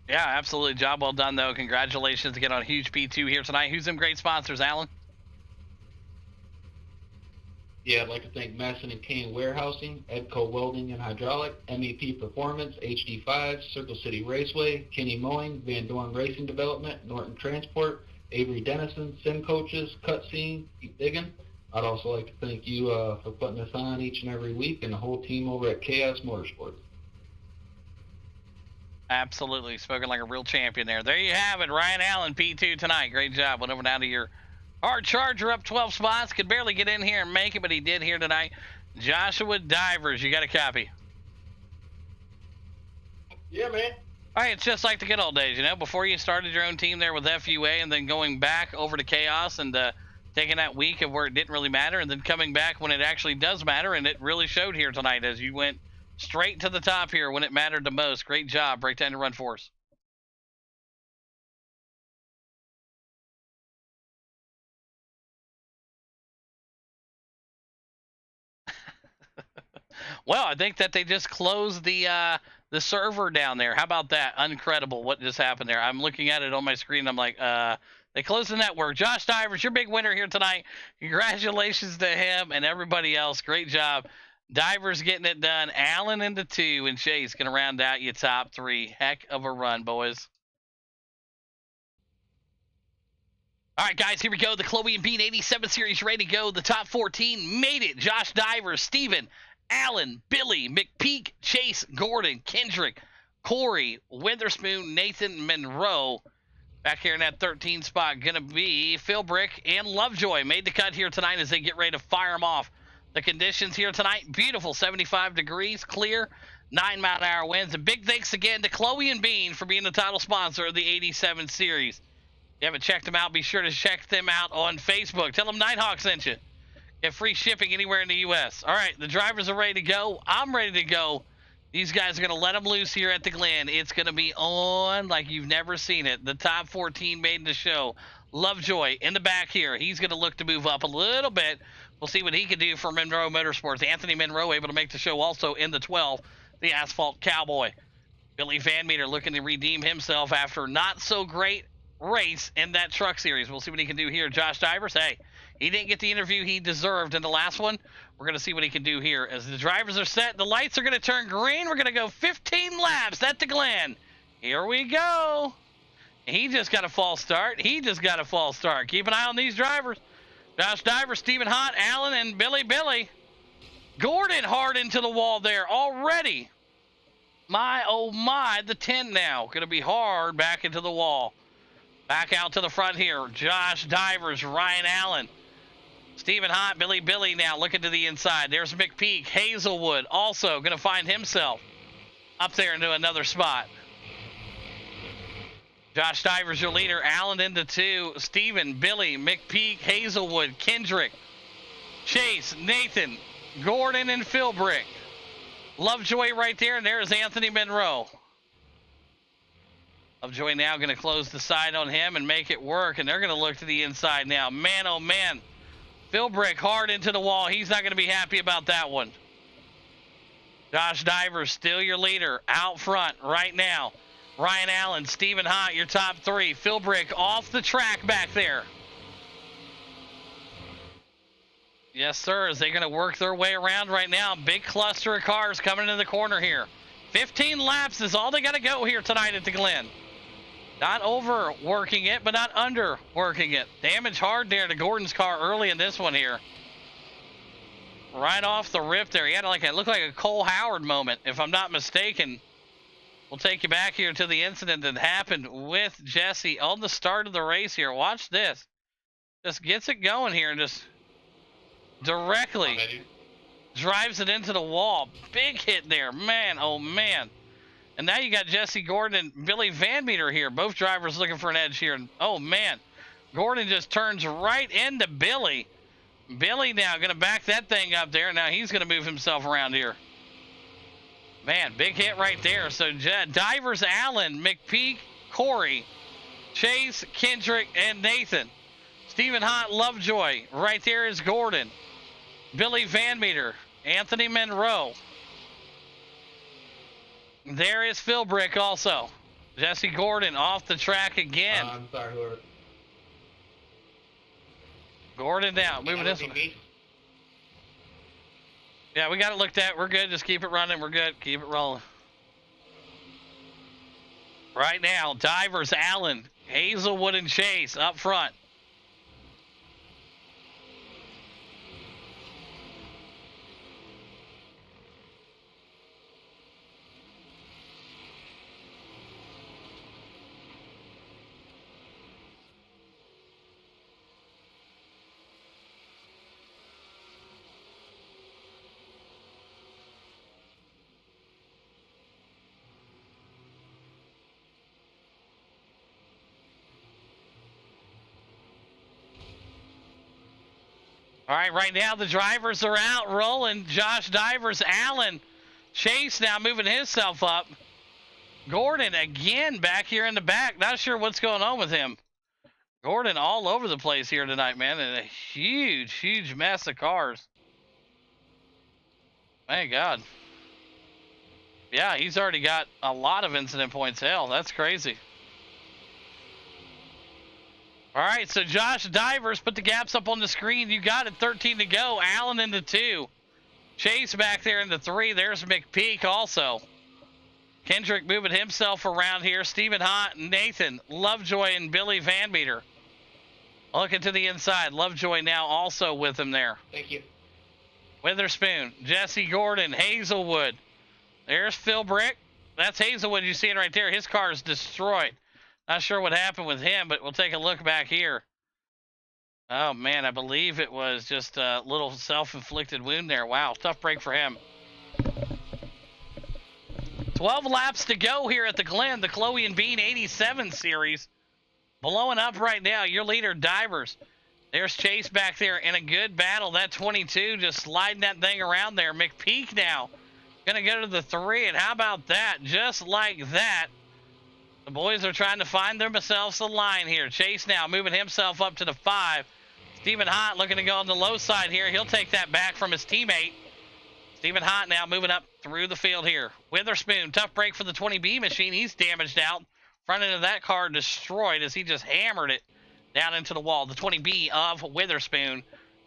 Yeah, absolutely. Job well done, though. Congratulations again on a huge P2 here tonight. Who's some great sponsors, Alan? Yeah, I'd like to thank Masson and Kane Warehousing, Edco Welding and Hydraulic, MEP Performance, HD5, Circle City Raceway, Kenny Mowing, Van Dorn Racing Development, Norton Transport, Avery Dennison, Sim Coaches, Cutscene, Keep Digging. I'd also like to thank you for putting this on each and every week, and the whole team over at Chaos Motorsports. Absolutely. Spoken like a real champion there. There you have it. Ryan Allen, P2 tonight. Great job. Went over down to your hard charger, up 12 spots. Could barely get in here and make it, but he did here tonight. Joshua Divers, you got a copy? Yeah, man. All right, it's just like the good old days, you know, before you started your own team there with FUA and then going back over to Chaos and taking that week of where it didn't really matter and then coming back when it actually does matter, and it really showed here tonight as you went straight to the top here when it mattered the most. Great job. Break down your run for us. Well, I think that they just closed the server down there. How about that? Incredible what just happened there. I'm looking at it on my screen. I'm like, they closed the network. Josh Divers, your big winner here tonight. Congratulations to him and everybody else. Great job. Divers getting it done. Allen into 2, and Chase going to round out your top 3. Heck of a run, boys. All right, guys, here we go. The Khloe and Bean 87 series ready to go. The top 14 made it. Josh Divers, Steven, Allen, Billy, McPeak, Chase, Gordon, Kendrick, Corey, Witherspoon, Nathan, Monroe. Back here in that 13 spot, going to be Philbrick and Lovejoy. Made the cut here tonight as they get ready to fire them off. The conditions here tonight, beautiful, 75 degrees, clear, 9-mile-an-hour winds. A big thanks again to Khloe and Bean for being the title sponsor of the 87 series. If you haven't checked them out, be sure to check them out on Facebook. Tell them Nighthawk sent you. Get free shipping anywhere in the U.S. All right, the drivers are ready to go. I'm ready to go. These guys are going to let them loose here at the Glen. It's going to be on like you've never seen it. The top 14 made the show. Lovejoy in the back here. He's going to look to move up a little bit. We'll see what he can do for Monroe Motorsports. Anthony Monroe able to make the show also in the 12, the Asphalt Cowboy. Billy Van Meter looking to redeem himself after not so great race in that truck series. We'll see what he can do here. Josh Divers, hey, he didn't get the interview he deserved in the last one. We're going to see what he can do here. As the drivers are set, the lights are going to turn green. We're going to go 15 laps at the Glen. Here we go. He just got a false start. Keep an eye on these drivers. Josh Divers, Stephen Hott, Allen, and Billy. Gordon hard into the wall there already. My, oh my, the 10 now. Going to be hard back into the wall. Back out to the front here. Josh Divers, Ryan Allen. Stephen Hott, Billy now looking to the inside. There's McPeak. Hazelwood also going to find himself up there into another spot. Josh Divers, your leader. Allen into 2. Stephen, Billy, McPeak, Hazelwood, Kendrick, Chase, Nathan, Gordon, and Philbrick. Lovejoy right there, and there's Anthony Monroe. Lovejoy now going to close the side on him and make it work, and they're going to look to the inside now. Man, oh man. Philbrick hard into the wall. He's not going to be happy about that one. Josh Divers, still your leader out front right now. Ryan Allen, Stephen Hott, your top three. Philbrick off the track back there. Yes, sir. As they're going to work their way around right now. Big cluster of cars coming into the corner here. 15 laps is all they got to go here tonight at the Glen. Not overworking it, but not underworking it. Damage hard there to Gordon's car early in this one here. Right off the rip there. He had it looked like a Cole Howard moment, if I'm not mistaken. We'll take you back here to the incident that happened with Jesse on the start of the race here. Watch this. Just gets it going here and just directly drives it into the wall. Big hit there. Man, oh man. And now you got Jesse Gordon and Billy Van Meter here. Both drivers looking for an edge here. And oh man, Gordon just turns right into Billy. Billy now going to back that thing up there. Now he's going to move himself around here. Man, big hit right there. So Divers, Allen, McPeak, Corey, Chase, Kendrick, and Nathan. Stephen Hott, Lovejoy. Right there is Gordon. Billy Van Meter, Anthony Monroe. There is Philbrick also. Jesse Gordon off the track again. I'm sorry, Lord. Gordon down, moving this way. Yeah, we got it looked at. We're good. Just keep it running. We're good. Keep it rolling. Right now, Divers, Allen, Hazelwood, and Chase up front. All right, right now the drivers are out rolling. Josh Divers, Allen, Chase now moving himself up. Gordon again back here in the back. Not sure what's going on with him. Gordon all over the place here tonight, man. And a huge, huge mess of cars. Thank God. Yeah, he's already got a lot of incident points. Hell, that's crazy. All right, so Josh Divers, put the gaps up on the screen. You got it, 13 to go. Allen into 2. Chase back there into 3. There's McPeak also. Kendrick moving himself around here. Stephen Hott, Nathan, Lovejoy, and Billy Van Meter. Looking to the inside. Lovejoy now also with him there. Thank you. Witherspoon, Jesse Gordon, Hazelwood. There's Philbrick. That's Hazelwood you seeing right there. His car is destroyed. Not sure what happened with him, but we'll take a look back here. Oh, man, I believe it was just a little self-inflicted wound there. Wow, tough break for him. 12 laps to go here at the Glen, the Khloe and Bean 87 series. Blowing up right now, your leader, Divers. There's Chase back there in a good battle. That 22 just sliding that thing around there. McPeak now going to go to the 3, and how about that? Just like that. The boys are trying to find themselves a line here. Chase now moving himself up to the 5. Stephen Hott looking to go on the low side here. He'll take that back from his teammate. Stephen Hott now moving up through the field here. Witherspoon, tough break for the 20B machine. He's damaged out. Front end of that car destroyed as he just hammered it down into the wall. The 20B of Witherspoon.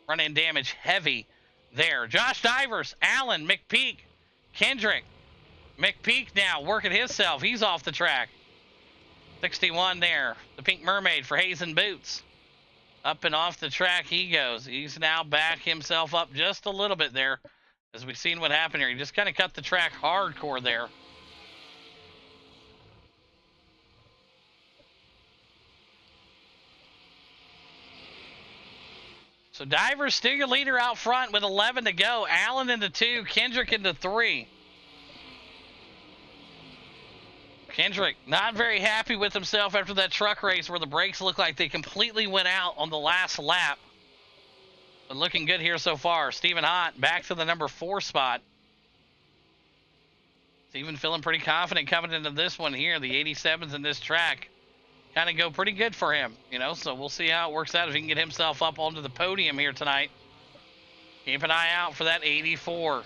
Front end damage heavy there. Josh Divers, Allen, McPeak, Kendrick. McPeak now working himself. He's off the track. 61 there. The Pink Mermaid for Hazen Boots. Up and off the track he goes. He's now back himself up just a little bit there. As we've seen what happened here. He just kind of cut the track hardcore there. So Divers still your leader out front with 11 to go. Allen into 2. Kendrick into 3. Kendrick not very happy with himself after that truck race where the brakes look like they completely went out on the last lap. But looking good here so far. Stephen Hott back to the number 4 spot. Stephen feeling pretty confident coming into this one here. The 87's in this track. kind of go pretty good for him, you know, so we'll see how it works out if he can get himself up onto the podium here tonight. Keep an eye out for that 84.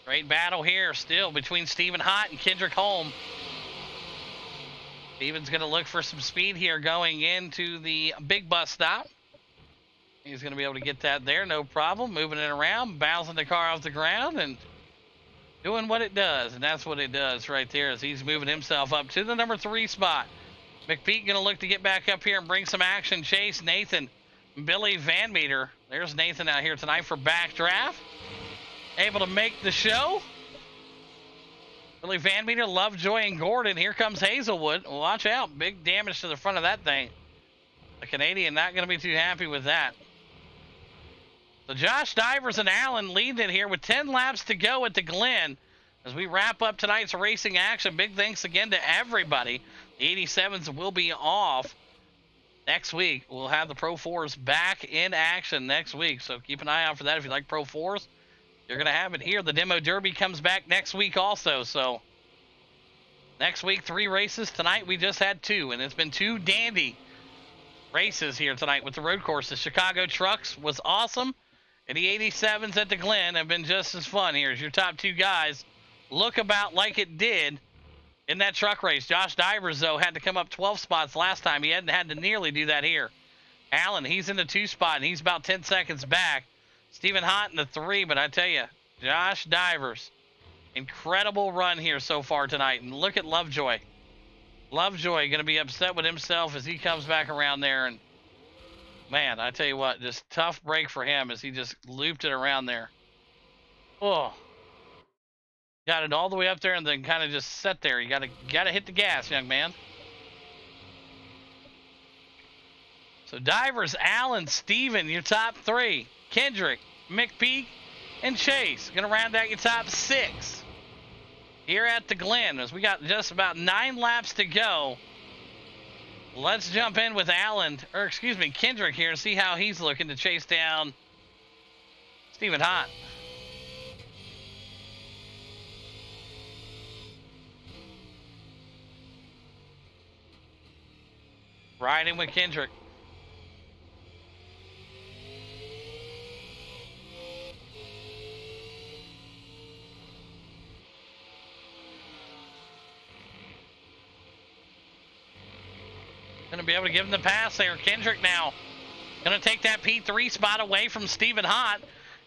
Great battle here still between Stephen Hott and Kendrick Holm. Stephen's going to look for some speed here going into the big bus stop. He's going to be able to get that there, no problem. Moving it around, bouncing the car off the ground, and doing what it does. And that's what it does right there as he's moving himself up to the number 3 spot. McPeak going to look to get back up here and bring some action. Chase, Nathan, Billy Van Meter. There's Nathan out here tonight for backdraft. Able to make the show. Billy Van Meter, Lovejoy, and Gordon. Here comes Hazelwood. Watch out. Big damage to the front of that thing. The Canadian not going to be too happy with that. So Josh Divers and Allen leading it here with 10 laps to go at the Glen. As we wrap up tonight's racing action, big thanks again to everybody. The 87s will be off next week. We'll have the Pro 4s back in action next week. So keep an eye out for that if you like Pro 4s. You're going to have it here. The Demo Derby comes back next week also. So next week, 3 races. Tonight we just had 2, and it's been 2 dandy races here tonight with the road courses. Chicago Trucks was awesome, and the 87s at the Glen have been just as fun. Here's your top 2 guys. Look about like it did in that truck race. Josh Divers, though, had to come up 12 spots last time. He hadn't had to nearly do that here. Allen, he's in the 2 spot, and he's about 10 seconds back. Stephen Hott in the 3, but I tell you, Josh Divers, incredible run here so far tonight. And look at Lovejoy. Lovejoy going to be upset with himself as he comes back around there. And, man, I tell you what, just tough break for him as he just looped it around there. Oh. Got it all the way up there and then kind of just sat there. You gotta hit the gas, young man. So Divers, Allen, Steven, your top 3. Kendrick, McPeak, and Chase. Gonna round out your top 6 here at the Glen as we got just about 9 laps to go. Let's jump in with Kendrick here and see how he's looking to chase down Stephen Hott. Riding with Kendrick. Going to be able to give him the pass there. Kendrick now going to take that P3 spot away from Stephen Hott.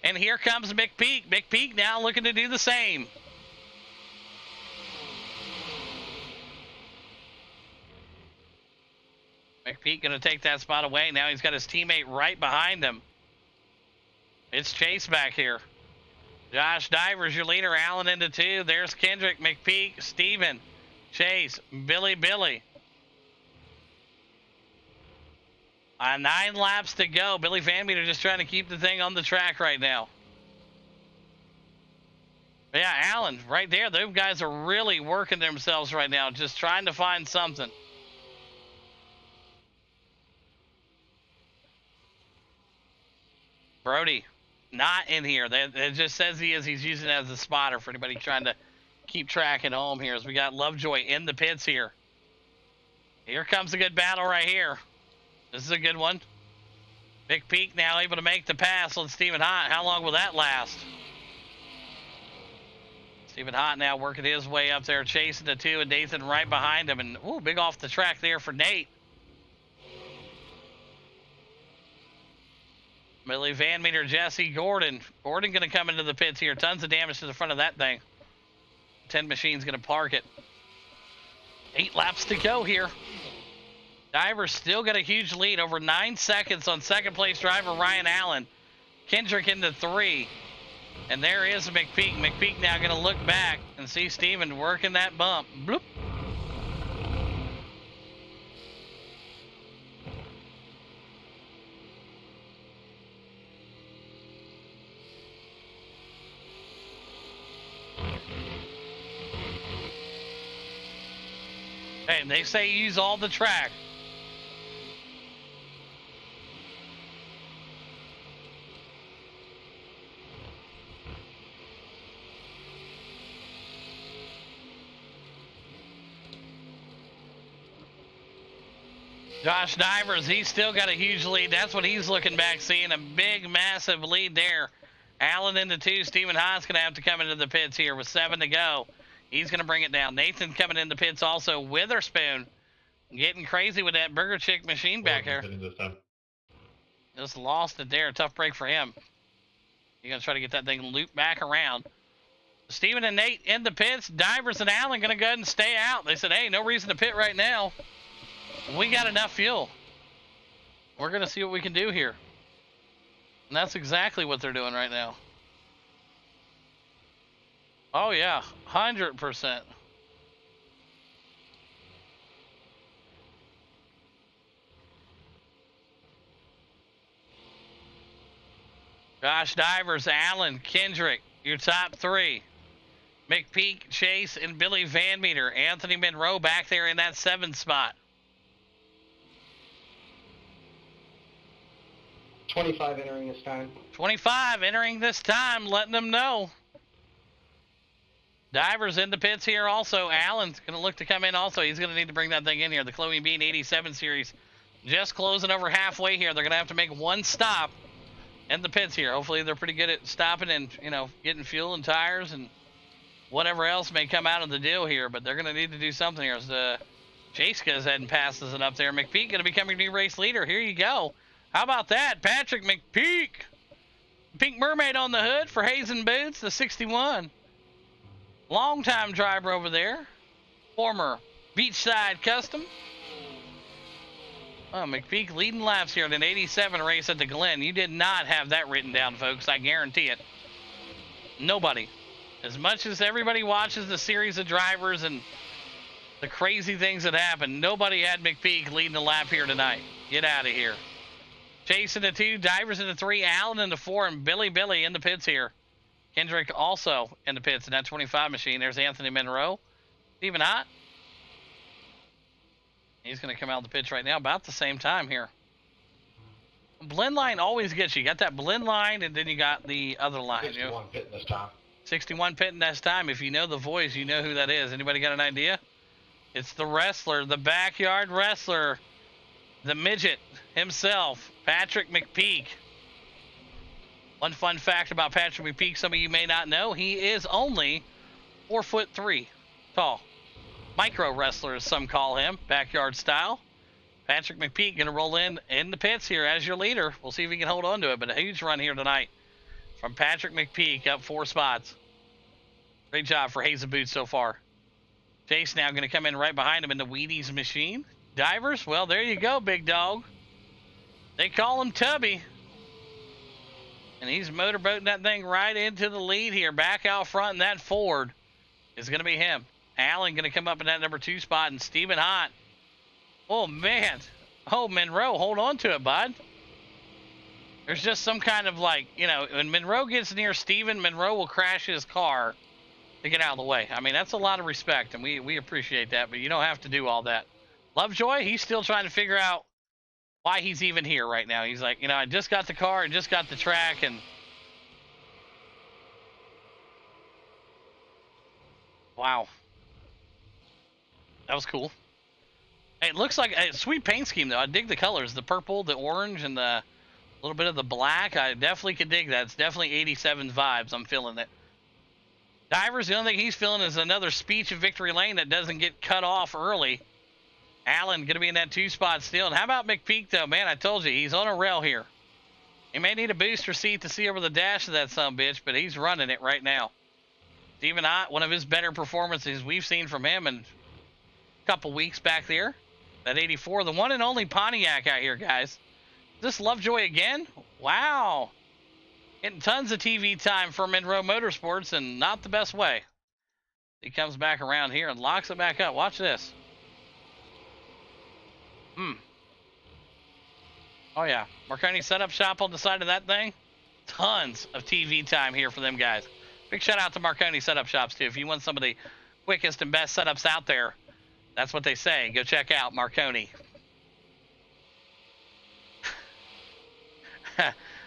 And here comes McPeak. McPeak now looking to do the same. McPeak going to take that spot away. Now he's got his teammate right behind him. It's Chase back here. Josh Divers, your leader. Allen into 2. There's Kendrick, McPeak, Steven, Chase, Billy. 9 laps to go. Billy Van Meter just trying to keep the thing on the track right now. But yeah, Allen, right there. Those guys are really working themselves right now, just trying to find something. Brody, not in here. It just says he is. He's using it as a spotter for anybody trying to keep track at home here as we got Lovejoy in the pits here. Here comes a good battle right here. This is a good one. McPeak now able to make the pass on Stephen Hott. How long will that last? Stephen Hott now working his way up there, chasing the 2, and Nathan right behind him. And, ooh, big off the track there for Nate. Billy Van Meter, Jesse, Gordon. Gordon going to come into the pits here. Tons of damage to the front of that thing. 10 Machine's going to park it. 8 laps to go here. Divers still got a huge lead, over 9 seconds on second place driver Ryan Allen. Kendrick into 3. And there is McPeak. McPeak now going to look back and see Steven working that bump. Bloop. Hey, they say use all the track. Josh Divers, he's still got a huge lead. That's what he's looking back, seeing a big, massive lead there. Allen into 2. Stephen Haas going to have to come into the pits here with 7 to go. He's going to bring it down. Nathan coming in the pits also. Witherspoon getting crazy with that Burger Chick machine back there. Just lost it there. Tough break for him. You're going to try to get that thing looped back around. Stephen and Nate in the pits. Divers and Allen going to go ahead and stay out. They said, hey, no reason to pit right now. We got enough fuel. We're going to see what we can do here. And that's exactly what they're doing right now. Oh, yeah. 100%. Josh Divers, Allen, Kendrick, your top 3. McPeak, Chase, and Billy Van Meter. Anthony Monroe back there in that 7 spot. 25 entering this time. 25 entering this time, letting them know. Divers in the pits here also. Allen's going to look to come in also. He's going to need to bring that thing in here. The Khloe Bean 87 series just closing over halfway here. They're going to have to make one stop in the pits here. Hopefully they're pretty good at stopping and, you know, getting fuel and tires and whatever else may come out of the deal here. But they're going to need to do something here. As Chase goes ahead and passes it up there. McPeak going to become your new race leader. Here you go. How about that? Patrick McPeak. Pink Mermaid on the hood for Hazen Boots, the 61. Longtime driver over there. Former Beachside Custom. Oh, McPeak leading laps here in an 87 race at the Glen. You did not have that written down, folks. I guarantee it. Nobody. As much as everybody watches the series of drivers and the crazy things that happen, nobody had McPeak leading the lap here tonight. Get out of here. Chase in the 2, Divers in the 3, Allen in the 4, and Billy in the pits here. Kendrick also in the pits in that 25 machine. There's Anthony Monroe. Stephen Hott. He's going to come out of the pits right now about the same time here. Blend line always gets you. You got that blend line, and then you got the other line. 61 pitting this time. 61 pitting this time. If you know the voice, you know who that is. Anybody got an idea? It's the wrestler, the backyard wrestler, the midget himself, Patrick McPeak. One fun fact about Patrick McPeak, some of you may not know, he is only 4'3" tall. Micro wrestler, as some call him, backyard style. Patrick McPeak going to roll in the pits here as your leader. We'll see if he can hold on to it, but a huge run here tonight from Patrick McPeak, up 4 spots. Great job for Hazen Boots so far. Chase now going to come in right behind him in the Wheaties machine. Divers, well, there you go, big dog. They call him Tubby. And he's motorboating that thing right into the lead here. Back out front, and that Ford is going to be him. Allen going to come up in that number 2 spot, and Stephen Hott. Oh, man. Oh, Monroe, hold on to it, bud. There's just some kind of like, you know, when Monroe gets near Stephen, Monroe will crash his car to get out of the way. I mean, that's a lot of respect, and we appreciate that, but you don't have to do all that. Lovejoy, he's still trying to figure out why he's even here right now. He's like, you know, I just got the car, I just got the track, and wow. That was cool. Hey, it looks like a sweet paint scheme, though. I dig the colors. The purple, the orange, and the little bit of the black. I definitely could dig that. It's definitely 87 vibes. I'm feeling it. Divers, the only thing he's feeling is another speech of victory lane that doesn't get cut off early. Allen going to be in that 2 spot still. And how about McPeak, though? Man, I told you, he's on a rail here. He may need a booster seat to see over the dash of that sumbitch, but he's running it right now. Stephen Ott, one of his better performances we've seen from him in a couple weeks back there. That 84, the one and only Pontiac out here, guys. Is this Lovejoy again? Wow. Getting tons of TV time for Monroe Motorsports, and not the best way. He comes back around here and locks it back up. Watch this. Oh, yeah. Marconi Setup Shop on the side of that thing. Tons of TV time here for them guys. Big shout out to Marconi Setup Shops, too. If you want some of the quickest and best setups out there, that's what they say. Go check out Marconi.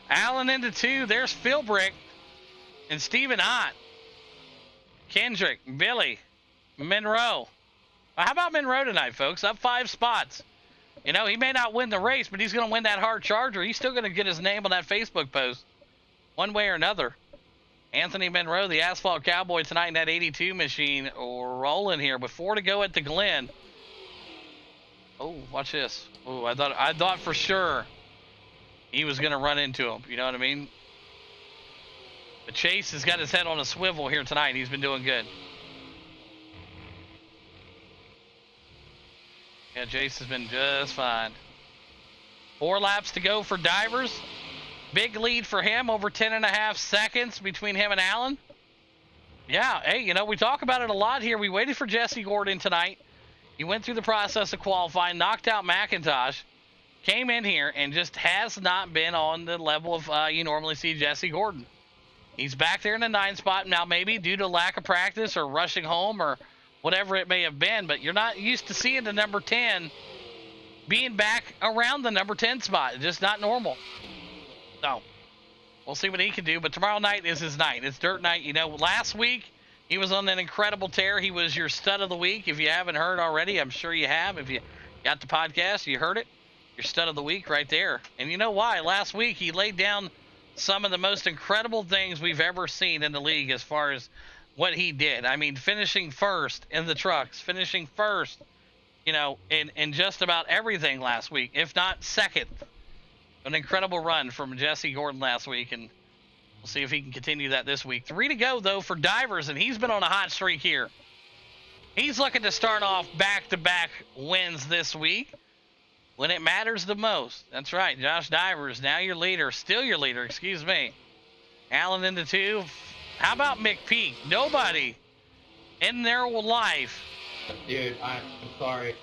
Allen into 2. There's Philbrick and Stephen Ott. Kendrick, Billy, Monroe. How about Monroe tonight, folks? Up 5 spots. You know, he may not win the race, but he's going to win that hard charger. He's still going to get his name on that Facebook post, one way or another. Anthony Monroe, the Asphalt Cowboy, tonight in that 82 machine, rolling here with 4 to go at the Glen. Oh, watch this. Oh, I thought for sure he was going to run into him. You know what I mean? But Chase has got his head on a swivel here tonight. He's been doing good. Yeah, Chase has been just fine. 4 laps to go for Divers. Big lead for him, over 10.5 seconds between him and Allen. Yeah, hey, you know, we talk about it a lot here. We waited for Jesse Gordon tonight. He went through the process of qualifying, knocked out McIntosh, came in here, and just has not been on the level of you normally see Jesse Gordon. He's back there in the 9 spot now, maybe due to lack of practice or rushing home or whatever it may have been, but you're not used to seeing the number 10 being back around the number 10 spot. It's just not normal. So, we'll see what he can do, but tomorrow night is his night. It's dirt night. You know, last week, he was on an incredible tear. He was your stud of the week. If you haven't heard already, I'm sure you have. If you got the podcast, you heard it. Your stud of the week right there. And you know why? Last week, he laid down some of the most incredible things we've ever seen in the league as far as what he did. I mean, finishing first in the trucks, finishing first, you know, in just about everything last week, if not second. An incredible run from Jesse Gordon last week, and we'll see if he can continue that this week. 3 to go, though, for Divers, and he's been on a hot streak here. He's looking to start off back-to-back wins this week when it matters the most. That's right, Josh Divers, now your leader, still your leader, excuse me. Allen into 2. How about McPeak? Nobody in their life, Dude, I'm sorry.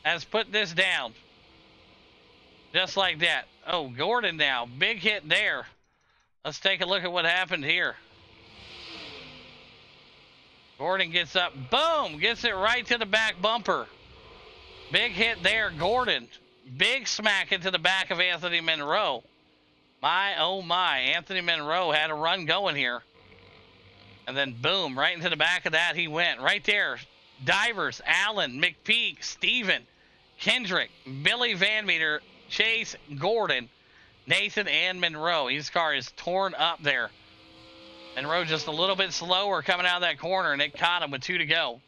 has put this down. Just like that. Oh, Gordon now. Big hit there. Let's take a look at what happened here. Gordon gets up. Boom! Gets it right to the back bumper. Big hit there, Gordon. Big smack into the back of Anthony Monroe. My, oh my. Anthony Monroe had a run going here. And then boom, right into the back of that he went. Right there. Divers, Allen, McPeak, Steven, Kendrick, Billy Van Meter, Chase, Gordon, Nathan, and Monroe. His car is torn up there. Monroe just a little bit slower coming out of that corner, and it caught him with 2 to go.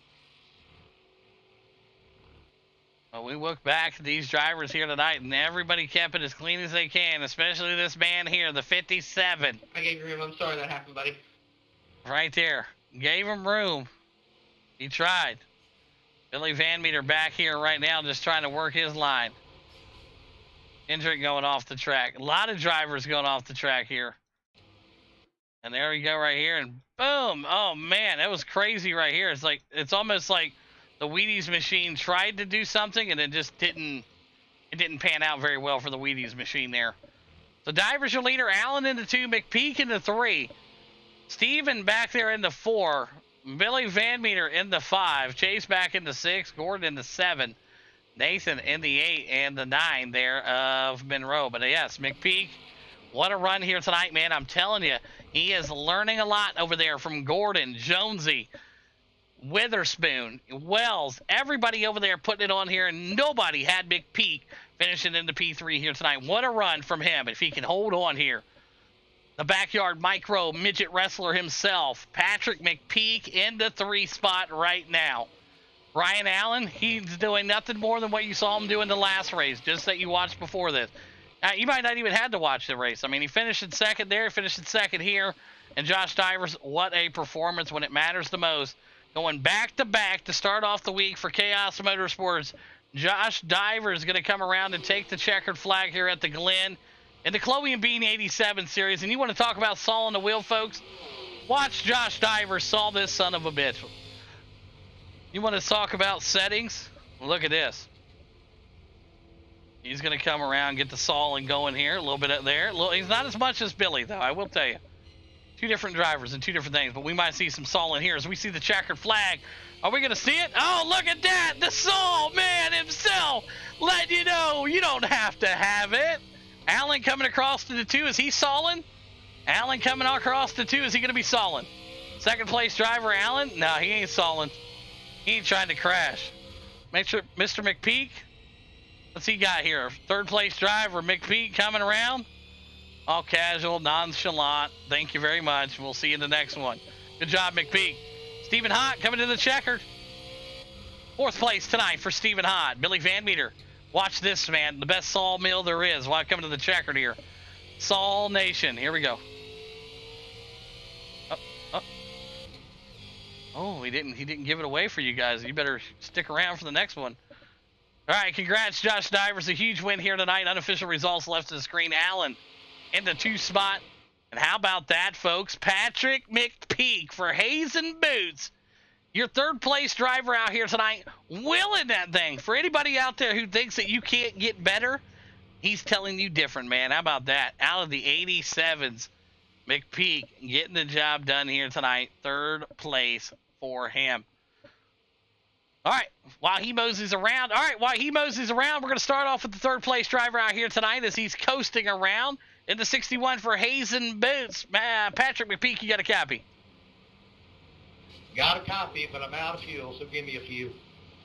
Well, we look back at these drivers here tonight, and everybody kept it as clean as they can, especially this man here, the 57. I gave you room. I'm sorry that happened, buddy. Right there. Gave him room. He tried. Billy Van Meter back here right now just trying to work his line. Kendrick going off the track. A lot of drivers going off the track here. And there we go right here, and boom. Oh, man, that was crazy right here. It's almost like the Wheaties machine tried to do something, and it just didn't pan out very well for the Wheaties machine there. So Divers your leader, Allen into 2, McPeak into 3. Steven back there in the 4. Billy Van Meter in the 5. Chase back in the 6. Gordon in the 7. Nathan in the 8 and the 9 there of Monroe. But yes, McPeak, what a run here tonight, man. I'm telling you, he is learning a lot over there from Gordon, Jonesy, Witherspoon, Wells, everybody over there putting it on here, and nobody had McPeak finishing in the P3 here tonight. What a run from him if he can hold on here. The backyard micro midget wrestler himself, Patrick McPeak, in the 3 spot right now. Ryan Allen, he's doing nothing more than what you saw him do in the last race, just that you watched before this. You might not even have to watch the race. I mean, he finished in second there, finished in second here. And Josh Divers, what a performance when it matters the most. Going back-to-back to start off the week for Chaos Motorsports. Josh Divers is going to come around and take the checkered flag here at the Glen in the Khloe and Bean 87 series. And you want to talk about saw on the wheel, folks? Watch Josh Divers saw this son of a bitch. You want to talk about settings? Look at this. He's going to come around, get the sawing going here. A little bit up there. He's not as much as Billy, though, I will tell you. 2 different drivers and 2 different things, but we might see some sawing here as we see the checkered flag. Are we going to see it? Oh, look at that. The saw man himself letting you know you don't have to have it. Allen coming across to the 2. Is he sawing? Allen coming across the 2. Is he going to be sawing? Second place driver, Allen? No, he ain't sawing. He ain't trying to crash. Make sure, Mr. McPeak, What's he got here? Third place driver, McPeak, coming around. All casual, nonchalant. Thank you very much. We'll see you in the next one. Good job, McPeak. Stephen Hott coming to the checkered. Fourth place tonight for Stephen Hott. Billy Van Meter. Watch this, man. The best sawmill there is while coming to the checkered here. Saw Nation. Here we go. Oh, he didn't give it away for you guys. You better stick around for the next one. All right, congrats, Josh Divers. A huge win here tonight. Unofficial results left of the screen. Allen in the 2 spot. And how about that, folks? Patrick McPeak for Hayes and Boots. Your third place driver out here tonight, willing that thing. For anybody out there who thinks that you can't get better, he's telling you different, man. How about that? Out of the 87s, McPeak getting the job done here tonight. Third place for him. All right, while he moseys around, we're going to start off with the third place driver out here tonight as he's coasting around in the 61 for Hayes and Boots. Patrick McPeak, you got a copy? Got a copy, but I'm out of fuel, so give me a few.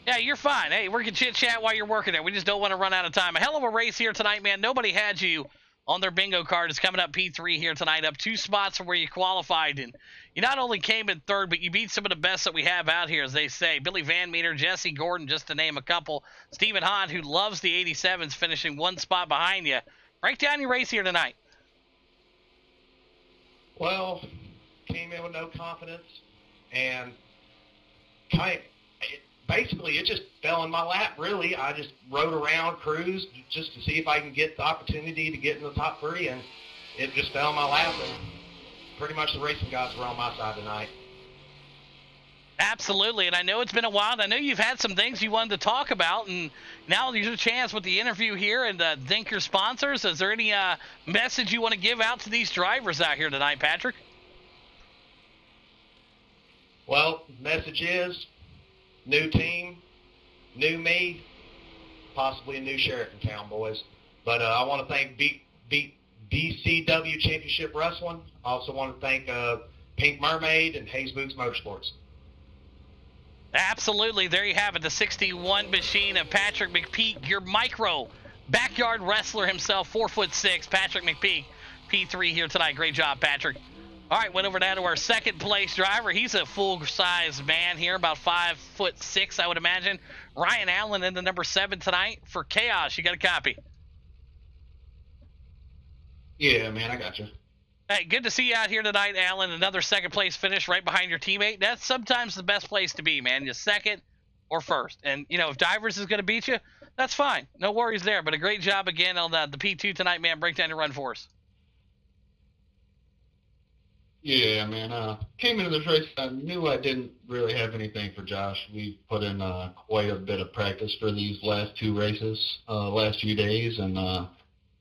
Yeah, you're fine. Hey, we can chit-chat while you're working there. We just don't want to run out of time. A hell of a race here tonight, man. Nobody had you on their bingo card. It's coming up P3 here tonight, up 2 spots from where you qualified. And you not only came in third, but you beat some of the best that we have out here, as they say. Billy Van Meter, Jesse Gordon, just to name a couple. Stephen Hahn, who loves the 87s, finishing 1 spot behind you. Break down your race here tonight. Well, came in with no confidence, and basically it just fell in my lap, really. I just rode around, cruised, just to see if I can get the opportunity to get in the top 3, and it just fell in my lap, and pretty much the racing gods were on my side tonight. Absolutely, and I know it's been a while, and I know you've had some things you wanted to talk about, and now there's a chance with the interview here and thank your sponsors. Is there any message you want to give out to these drivers out here tonight, Patrick? Well, message is, new team, new me, possibly a new sheriff in town, boys. But I want to thank BCW Championship Wrestling. I also want to thank Pink Mermaid and Hayes Boots Motorsports. Absolutely. There you have it, the 61 machine of Patrick McPeak, your micro backyard wrestler himself, 4'6", Patrick McPeak, P3 here tonight. Great job, Patrick. All right, went over down to our second place driver. He's a full-size man here, about 5'6", I would imagine. Ryan Allen in the number 7 tonight for Chaos. You got a copy? Yeah, man, I got you. Hey, good to see you out here tonight, Allen. Another second-place finish right behind your teammate. That's sometimes the best place to be, man. You're second or first. And, you know, if Divers is going to beat you, that's fine. No worries there. But a great job again on the P2 tonight, man. Break down your run for us. Yeah, man. Came into this race, I knew I didn't really have anything for Josh. We put in quite a bit of practice for these last 2 races, last few days, and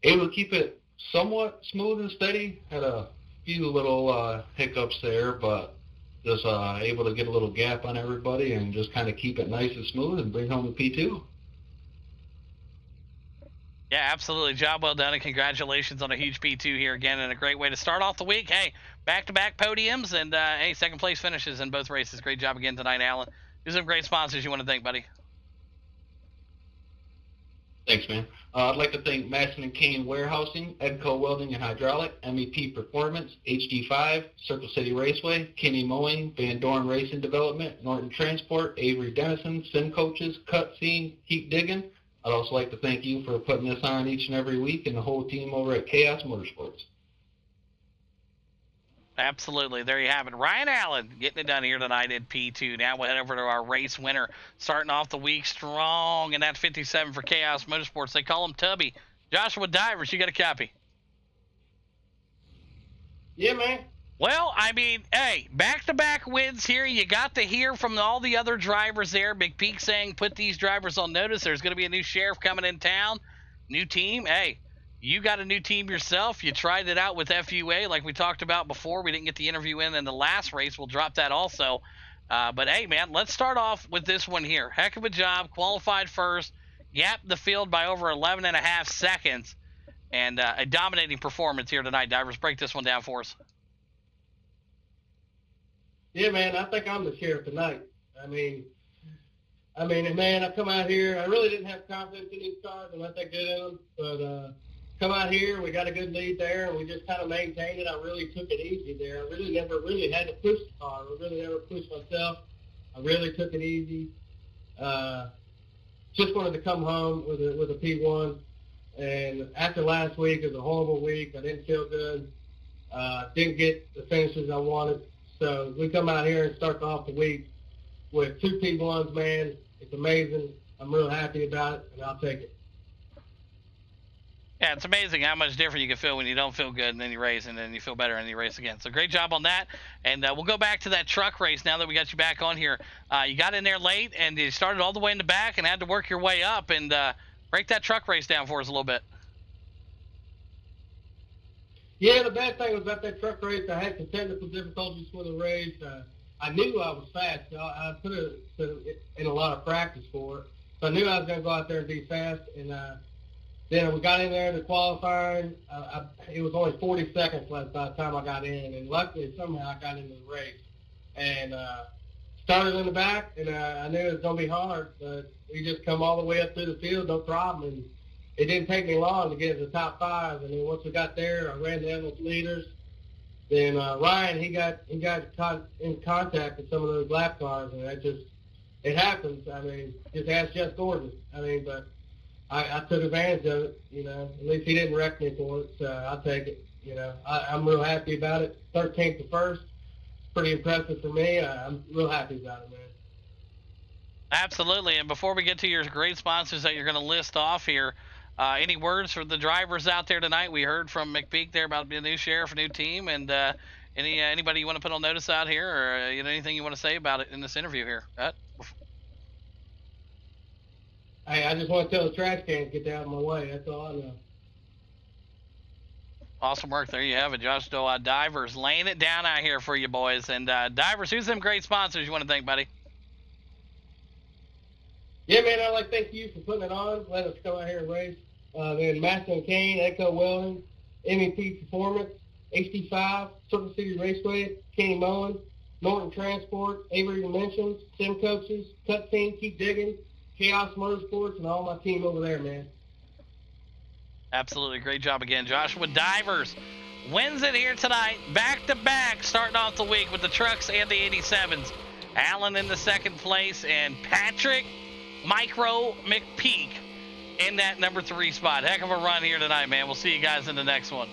able to keep it somewhat smooth and steady. Had a few little hiccups there, but just able to get a little gap on everybody and just kind of keep it nice and smooth and bring home the P2. Yeah, absolutely. Job well done, and congratulations on a huge P2 here again, and a great way to start off the week. Hey, back-to-back podiums, and hey, second-place finishes in both races. Great job again tonight, Allen. Who's some great sponsors you want to thank, buddy? Thanks, man. I'd like to thank Masson & Kane Warehousing, Edco Welding and Hydraulic, MEP Performance, HD5, Circle City Raceway, Kinney Mowing, Van Dorn Racing Development, Norton Transport, Avery Dennison, Sim Coaches, Cut Scene, Keep Digging. I'd also like to thank you for putting this on each and every week, and the whole team over at Chaos Motorsports. Absolutely. There you have it. Ryan Allen getting it done here tonight at P2. Now we'll head over to our race winner, starting off the week strong in that 57 for Chaos Motorsports. They call him Tubby. Joshua Divers, you got a copy? Yeah, man. Well, I mean, hey, back-to-back wins here. You got to hear from all the other drivers there. McPeak saying put these drivers on notice. There's going to be a new sheriff coming in town. New team. Hey, you got a new team yourself. You tried it out with FUA like we talked about before. We didn't get the interview in the last race. We'll drop that also. But, hey, man, let's start off with this one here. Heck of a job. Qualified first. Yapped the field by over 11 and a half seconds. And a dominating performance here tonight. Divers, break this one down for us. Yeah, man, I think I'm the sheriff tonight. I mean, I mean, man, I come out here. I really didn't have confidence in these cars and let that get in them. But come out here, we got a good lead there, and we just kind of maintained it. I really took it easy there. I really never really had to push the car. I really never pushed myself. I really took it easy. Just wanted to come home with a P1. And after last week, it was a horrible week. I didn't feel good. Didn't get the finishes I wanted. So we come out here and start off the week with 2 P1s, man. It's amazing. I'm real happy about it, and I'll take it. Yeah, it's amazing how much different you can feel when you don't feel good and then you race and then you feel better and you race again. So great job on that. And we'll go back to that truck race now that we got you back on here. You got in there late and you started all the way in the back and had to work your way up, and break that truck race down for us a little bit. Yeah, the bad thing was about that truck race, I had some technical difficulties for the race. I knew I was fast. So I put it in a lot of practice for it. So I knew I was going to go out there and be fast. And then we got in there in the qualifying. It was only 40 seconds left by the time I got in. And luckily, somehow I got into the race. And started in the back, and I knew it was going to be hard. But we just come all the way up through the field, no problem. And it didn't take me long to get to the top 5. And then once we got there, I ran down those leaders. Then Ryan, he got in contact with some of those lap cars, and it happens. I mean, just ask Jeff Gordon. I mean, but I took advantage of it. You know, at least he didn't wreck me for it, so I'll take it. You know, I'm real happy about it. 13th to 1st, it's pretty impressive for me. I'm real happy about it, man. Absolutely. And before we get to your great sponsors that you're going to list off here, any words for the drivers out there tonight? We heard from McPeak there about being a new sheriff, a new team, and anybody you want to put on notice out here, or anything you want to say about it in this interview here? Hey, I just want to tell the trash cans to get out of my way. That's all I know. Awesome work. There you have it, Josh. So Divers laying it down out here for you boys. And Divers, who's them great sponsors you want to thank, buddy? Yeah, man, I'd like to thank you for putting it on, letting us come out here and race. Then Master and Kane, Echo Welding, MEP Performance, HD5, Circle City Raceway, Kenny Moen, Norton Transport, Avery Dimensions, Sim Coaches, Cut Team, Keep Digging, Chaos Motorsports, and all my team over there, man. Absolutely. Great job again, Joshua. Divers wins it here tonight, back-to-back, starting off the week with the trucks and the 87s. Allen in the second place, and Patrick Micro McPeak in that number 3 spot. Heck of a run here tonight, man. We'll see you guys in the next one.